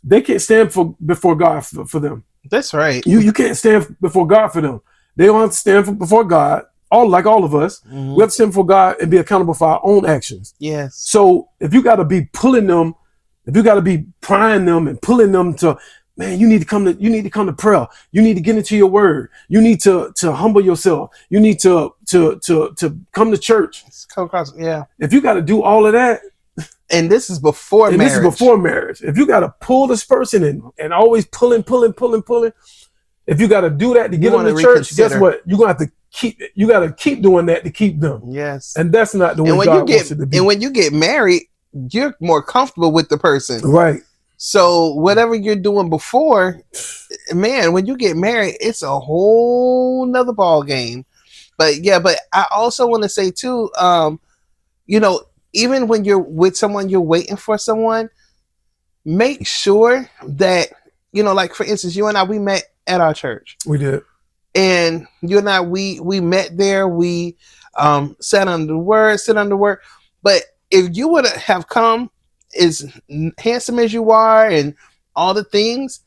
they can't stand before God for them. That's right. You can't stand before God for them. They don't have to stand before God. All of us, we have to stand before God and be accountable for our own actions. Yes. So if you got to be pulling them, if you got to be prying them and pulling them to, man, you need to come to prayer. You need to get into your word. You need to humble yourself. You need to come to church. Yeah. If you got to do all of that, and this is before marriage. If you got to pull this person and always pulling. If you got to do that to get them to church, guess what? You're gonna have to keep doing that to keep them. Yes. And that's not the way God wants it to be. And when you get married, you're more comfortable with the person. Right. So whatever you're doing before, man, when you get married, it's a whole nother ball game. But I also want to say too, even when you're with someone, you're waiting for someone, make sure that, like for instance, you and I, we met at our church. We did. And you and I, we met there. We sat under the word. But if you would have come as handsome as you are and all the things,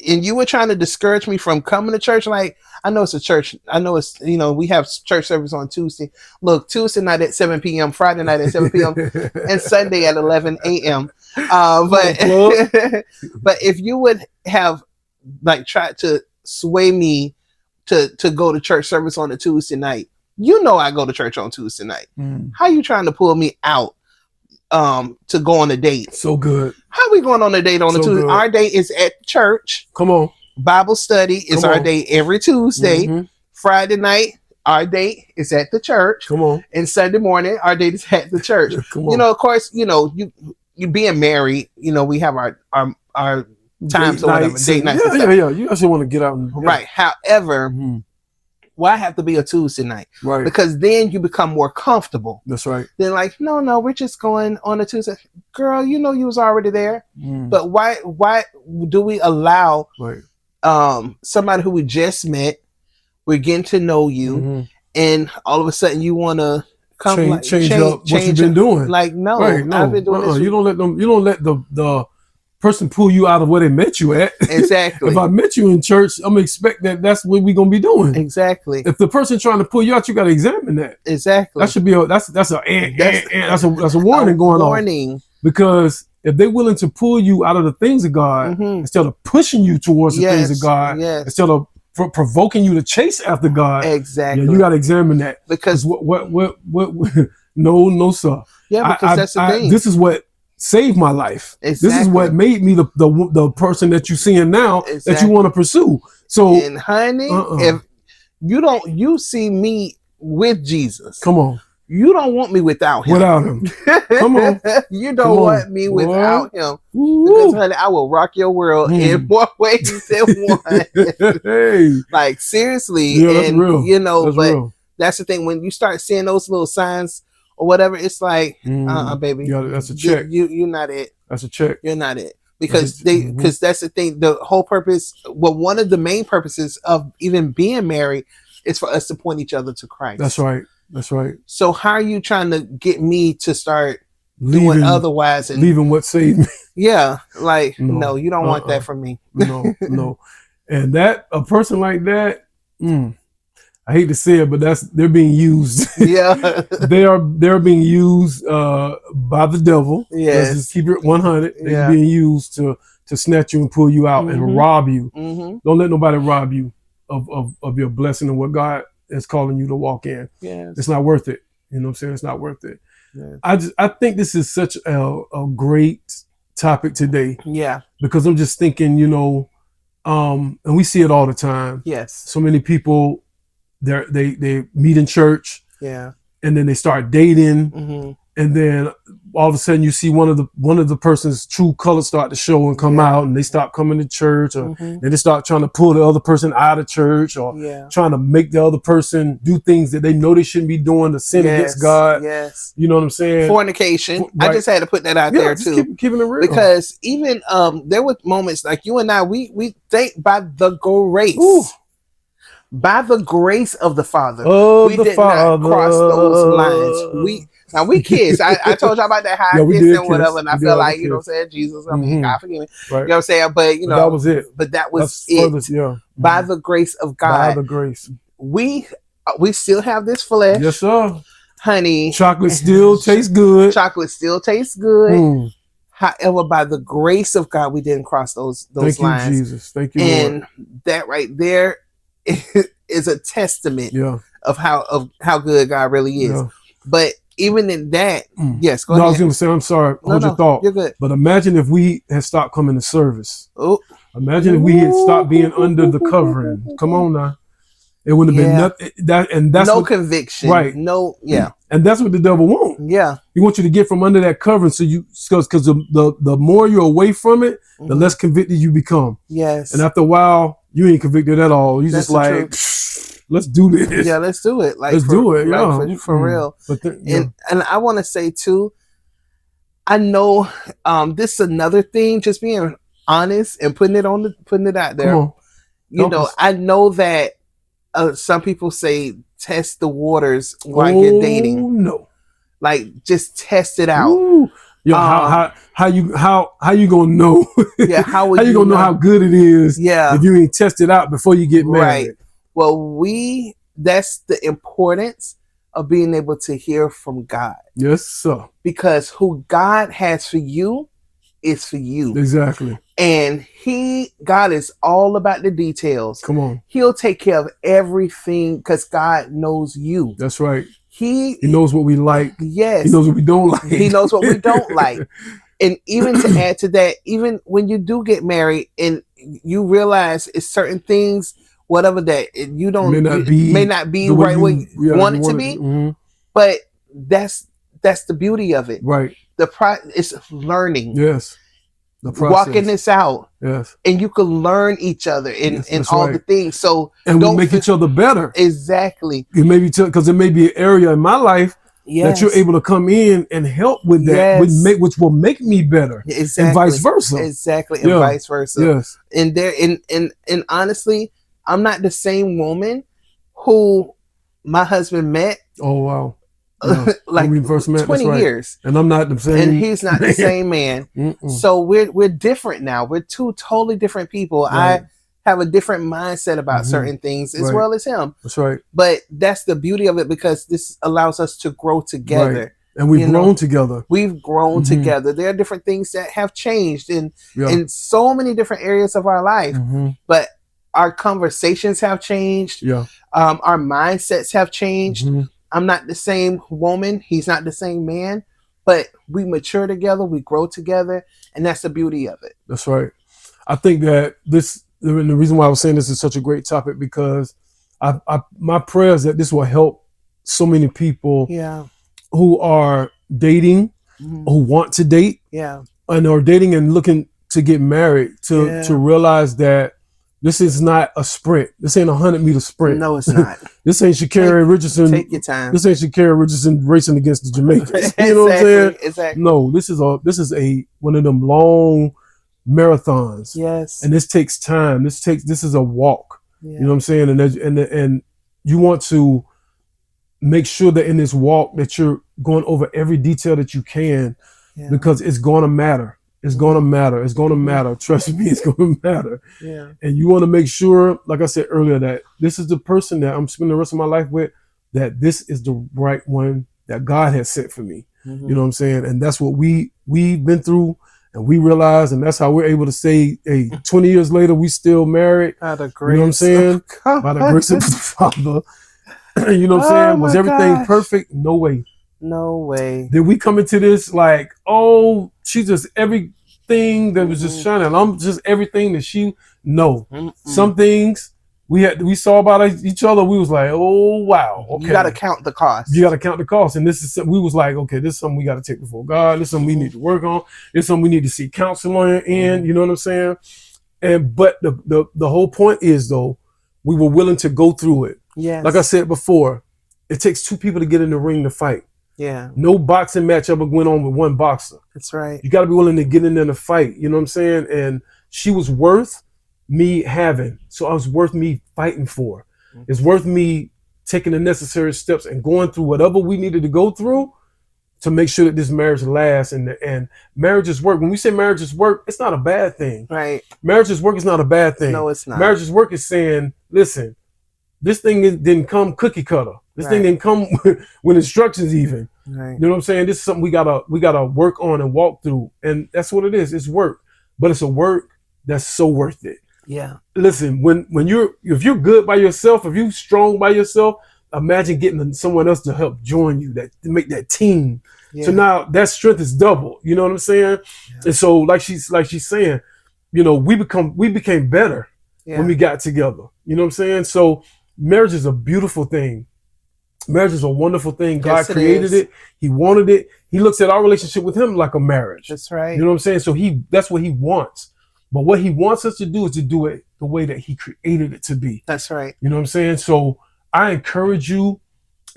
and you were trying to discourage me from coming to church, like, I know it's a church. I know it's, we have church service on Tuesday. Look, Tuesday night at 7 p.m., Friday night at 7 p.m., and Sunday at 11 a.m. But if you would have tried to sway me to go to church service on a Tuesday night, I go to church on Tuesday night. How you trying to pull me out to go on a date? So good. How we going on a date on a Tuesday? Good. Our date is at church. Come on. Bible study is our date every Tuesday. Friday night, our date is at the church. Come on. And Sunday morning, our date is at the church. Come on. Of course, you being married, we have our times or whatever, date nights. Yeah. You actually want to get out and right. However, Why have to be a Tuesday night? Right. Because then you become more comfortable. That's right. Then like, no, we're just going on a Tuesday. Girl, you know you was already there. But why do we allow somebody who we just met, we're getting to know you, and all of a sudden you want to come change up what you've been doing? Like, no, no. I've been doing this. You don't let the person pull you out of where they met you at. Exactly. If I met you in church, I'm gonna expect that's what we're gonna be doing. Exactly. If the person trying to pull you out, you got to examine that. Exactly. That should be that's a warning going on. Because if they're willing to pull you out of the things of God instead of pushing you towards the things of God, instead of provoking you to chase after God, exactly, you got to examine that. Because what no sir. Yeah, because that's the thing. This is what saved my life. Exactly. This is what made me the person that you're seeing now that you want to pursue. So, and honey, if you see me with Jesus, come on. You don't want me without him. Come on. You don't want me without him. Because, honey, I will rock your world in more ways than one. Like, seriously. That's real. You know, that's the thing. When you start seeing those little signs or whatever, it's like, baby. That's a check. You're not it. That's a check. You're not it. Because that's the thing. The whole purpose, one of the main purposes of even being married is for us to point each other to Christ. That's right. That's right. So how are you trying to get me to start doing otherwise and leaving what saved me? Yeah, like no, you don't want that from me. No. And that a person like that, I hate to say it, but they're being used. Yeah, they're being used by the devil. Yes, let's just keep it 100. They're being used to snatch you and pull you out and rob you. Don't let nobody rob you of your blessing and what God is calling you to walk in. Yes. It's not worth it. You know what I'm saying? It's not worth it. Yes. I think this is such a great topic today. Yeah. Because I'm just thinking, and we see it all the time. Yes. So many people, they meet in church. Yeah. And then they start dating. And then all of a sudden you see one of the person's true colors start to show and come out, and they stop coming to church, or then they start trying to pull the other person out of church, or trying to make the other person do things that they know they shouldn't be doing to sin against God. Yes. You know what I'm saying? Fornication. Right. I just had to put that out there too. Keeping it real. Because even there were moments like you and I, we think by the grace. By the grace of the Father, we did not cross those lines. We kids. I told y'all about that high kiss and whatever, and I feel like, you know what I'm saying, Jesus, I mean, God forgive me. Right. You know what I'm saying? But that was it. But that was it. By the grace of God. By the grace. We still have this flesh. Yes, sir. Honey. Chocolate still tastes good. Chocolate still tastes good. However, by the grace of God, we didn't cross those lines. Thank you, Jesus. Thank you, and Lord. That right there is a testament of how good God really is. But even in that, yes, go ahead. I was going to say, I'm sorry. Hold your thought. You're good. But imagine if we had stopped coming to service. Imagine if we had stopped being under the covering. Come on now. It wouldn't have been nothing. That's no conviction. Right. No, And that's what the devil wants. Yeah. He wants you to get from under that covering, so because the more you're away from it, the less convicted you become. Yes. And after a while, you ain't convicted at all. You just like, let's do this. Yeah, let's do it. Like, let's do it. Yeah, for real. But and I want to say too, I know this is another thing. Just being honest and putting it out there. You know, I know that some people say test the waters while you're dating. No, like just test it out. Ooh. Yo, how you gonna know? Yeah, how you gonna know how good it is? Yeah, if you ain't test it out before you get married. Right. Well, that's the importance of being able to hear from God. Yes, sir. Because who God has for you is for you. Exactly. And God is all about the details. Come on. He'll take care of everything because God knows you. That's right. He knows what we like. Yes. He knows what we don't like. He knows what we don't like. And even to add to that, even when you do get married and you realize it's certain things, whatever that you don't may not be right where you want it to be, but that's the beauty of it. Right. It's learning. Yes. walking this out. Yes. And you can learn each other in all the things. So and we make each other better. Exactly. It may be because there may be an area in my life that you're able to come in and help with that, which will make me better. Exactly. And vice versa. Exactly. And vice versa. Yes. And honestly, I'm not the same woman who my husband met. Oh wow. Yeah. Like when we first met, 20 years. And I'm not the same. And he's not the same man. So we're different now. We're two totally different people. Right. I have a different mindset about certain things as well as him. That's right. But that's the beauty of it, because this allows us to grow together. Right. And we've grown together. We've grown together. There are different things that have changed in so many different areas of our life. But our conversations have changed. Yeah. Our mindsets have changed. I'm not the same woman. He's not the same man. But we mature together. We grow together. And that's the beauty of it. That's right. I think that the reason why I was saying this is such a great topic, because my prayer is that this will help so many people who are dating, who want to date, and are dating and looking to get married, to realize that this is not a sprint. This ain't a 100-meter sprint. No, it's not. This ain't Sha'Carri Richardson. Take your time. This ain't Sha'Carri Richardson racing against the Jamaicans. You know what I'm saying? Exactly. No, this is one of them long marathons. Yes. And this takes time. This is a walk. You know what I'm saying? And you want to make sure that in this walk that you're going over every detail that you can, because it's going to matter. It's going to matter. It's going to matter. Trust me, it's going to matter. Yeah. And you want to make sure, like I said earlier, that this is the person that I'm spending the rest of my life with, that this is the right one that God has sent for me. You know what I'm saying? And that's what we've been through, and we realize, and that's how we're able to say, hey, 20 years later, we still married. By the grace, you know what I'm saying? By the grace of the Father. You know what I'm saying? Was everything perfect? No way. No way. Did we come into this like, oh, she's just everything that was just shining? I'm just everything that she. No. Some things we saw about each other. We was like, oh wow. Okay. You got to count the cost. You got to count the cost. And this is, we was like, okay, this is something we got to take before God. This is something we need to work on. This is something we need to seek counsel in. You know what I'm saying? But the whole point is, though, we were willing to go through it. Yes. Like I said before, it takes two people to get in the ring to fight. Yeah. No boxing match ever went on with one boxer. That's right. You got to be willing to get in there to fight. You know what I'm saying? And she was worth me having. So I was worth me fighting for. It's worth me taking the necessary steps and going through whatever we needed to go through to make sure that this marriage lasts. And marriages work. When we say marriages work, it's not a bad thing. Right. Marriages work is not a bad thing. No, it's not. Marriages work is saying, listen, this thing didn't come cookie cutter. This thing didn't come with instructions even. Right. You know what I'm saying? This is something we gotta work on and walk through. And that's what it is. It's work. But it's a work that's so worth it. Yeah. Listen, if you're good by yourself, if you're strong by yourself, imagine getting someone else to help join you, to make that team. Yeah. So now that strength is double. You know what I'm saying? Yeah. And so like she's saying, you know, we became better when we got together. You know what I'm saying? So marriage is a beautiful thing. Marriage is a wonderful thing. God created it. He wanted it. He looks at our relationship with him like a marriage. That's right. You know what I'm saying? So that's what he wants. But what he wants us to do is to do it the way that he created it to be. That's right. You know what I'm saying? So I encourage you,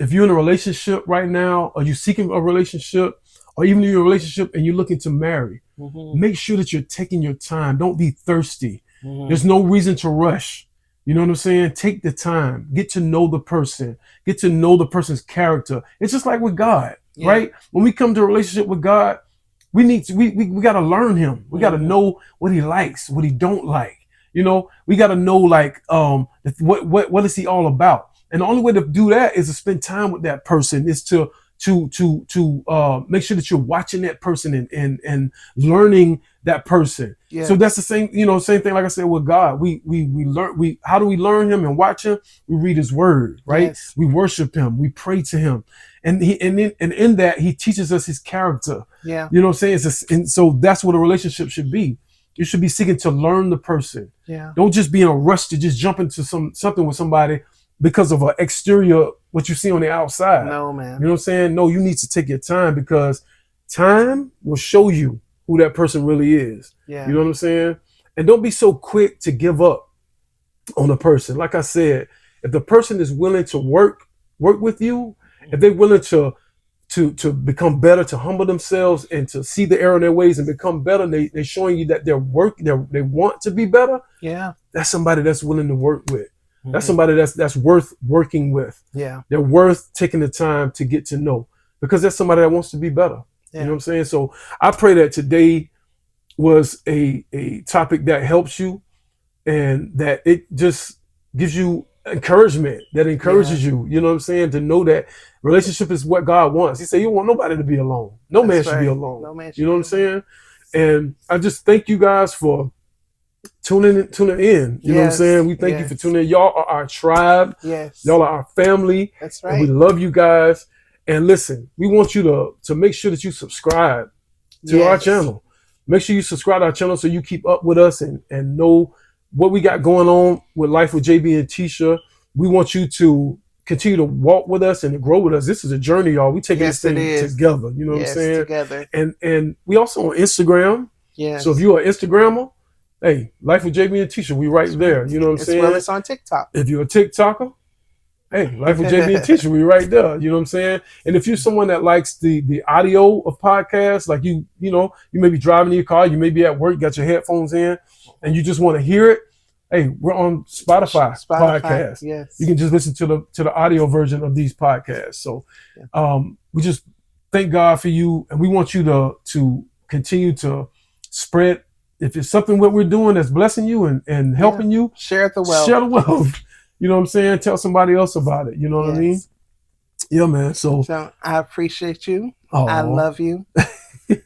if you're in a relationship right now, or you're seeking a relationship, or even in your relationship and you're looking to marry, make sure that you're taking your time. Don't be thirsty. There's no reason to rush. You know what I'm saying? Take the time. Get to know the person. Get to know the person's character. It's just like with God, right? When we come to a relationship with God, we got to learn him. We got to know what he likes, what he don't like. You know, we got to know like what is he all about. And the only way to do that is to spend time with that person. Is to make sure that you're watching that person and learning that person. Yeah. So that's the same thing. Like I said with God, we learn. How do we learn him and watch him? We read his word, right? Yes. We worship him. We pray to him, and in that he teaches us his character. Yeah, you know what I'm saying. And so that's what a relationship should be. You should be seeking to learn the person. Yeah, don't just be in a rush to just jump into something with somebody because of an exterior, what you see on the outside. No, man. You know what I'm saying? No, you need to take your time, because time will show you who that person really is. Yeah. You know what I'm saying? And don't be so quick to give up on a person. Like I said, if the person is willing to work with you, if they're willing to become better, to humble themselves and to see the error in their ways and become better, they're showing you that they want to be better. Yeah. That's somebody that's willing to work with. That's somebody that's worth working with. Yeah. They're worth taking the time to get to know, because that's somebody that wants to be better. Yeah. You know what I'm saying? So I pray that today was a topic that helps you, and that it just gives you encouragement, that encourages you. You know what I'm saying? To know that relationship is what God wants. He said, you don't want nobody to be alone. No man should be alone. No man should. You know what I'm saying? And I just thank you guys for tuning in. You know what I'm saying? We thank you for tuning in. Y'all are our tribe. Yes. Y'all are our family. That's right. And we love you guys. And listen, we want you to make sure that you subscribe to our channel. Make sure you subscribe to our channel so you keep up with us and know what we got going on with Life with JB and Tisha. We want you to continue to walk with us and to grow with us. This is a journey, y'all. We taking this thing together. You know what I'm saying? Together. And we also on Instagram. Yeah. So if you're an Instagrammer, hey, Life with JB and Tisha, we right there. You know what I'm saying? As well as on TikTok. If you're a TikToker, hey, Life with JB and Tisha, we right there. You know what I'm saying? And if you're someone that likes the audio of podcasts, like you know, you may be driving in your car, you may be at work, got your headphones in, and you just want to hear it. Hey, we're on Spotify podcast. Yes. You can just listen to the audio version of these podcasts. So we just thank God for you, and we want you to continue to spread. If it's something what we're doing that's blessing you and helping you, share the wealth. Share the wealth. You know what I'm saying? Tell somebody else about it. You know what I mean? Yeah, man. So I appreciate you. I love you.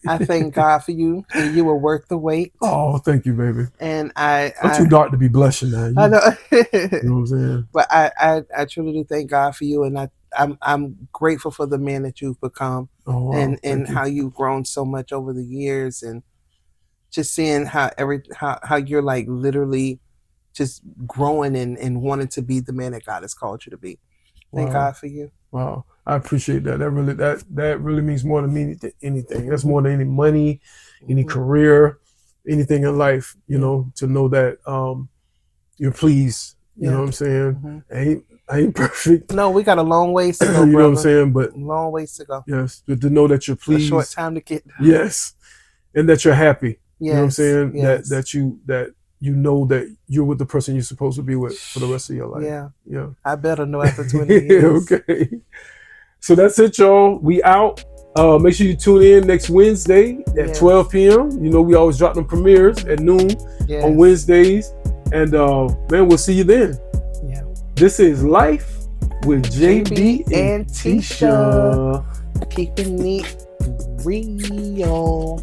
I thank God for you, and you were worth the wait. Oh, thank you, baby. And I'm too dark to be blushing now. I know. You know what I'm saying? But I truly do thank God for you, and I'm grateful for the man that you've become, and how you've grown so much over the years, and just seeing how you're like literally just growing and wanting to be the man that God has called you to be. Thank God for you. Wow, I appreciate that. That really means more to me than anything. That's more than any money, any career, anything in life. You know, to know that you're pleased. You know what I'm saying? I ain't perfect. No, we got a long ways to go. You know what I'm saying? But long ways to go. Yes, but to know that you're pleased. A short time to get. Yes, and that you're happy. Yes. You know what I'm saying? Yes. That you know that you're with the person you're supposed to be with for the rest of your life. Yeah. I better know after 20 years. Okay. So that's it, y'all. We out. Make sure you tune in next Wednesday at 12 p.m. You know, we always drop them premieres at noon on Wednesdays. And man, we'll see you then. Yeah. This is Life with JB and Tisha. Keeping it real.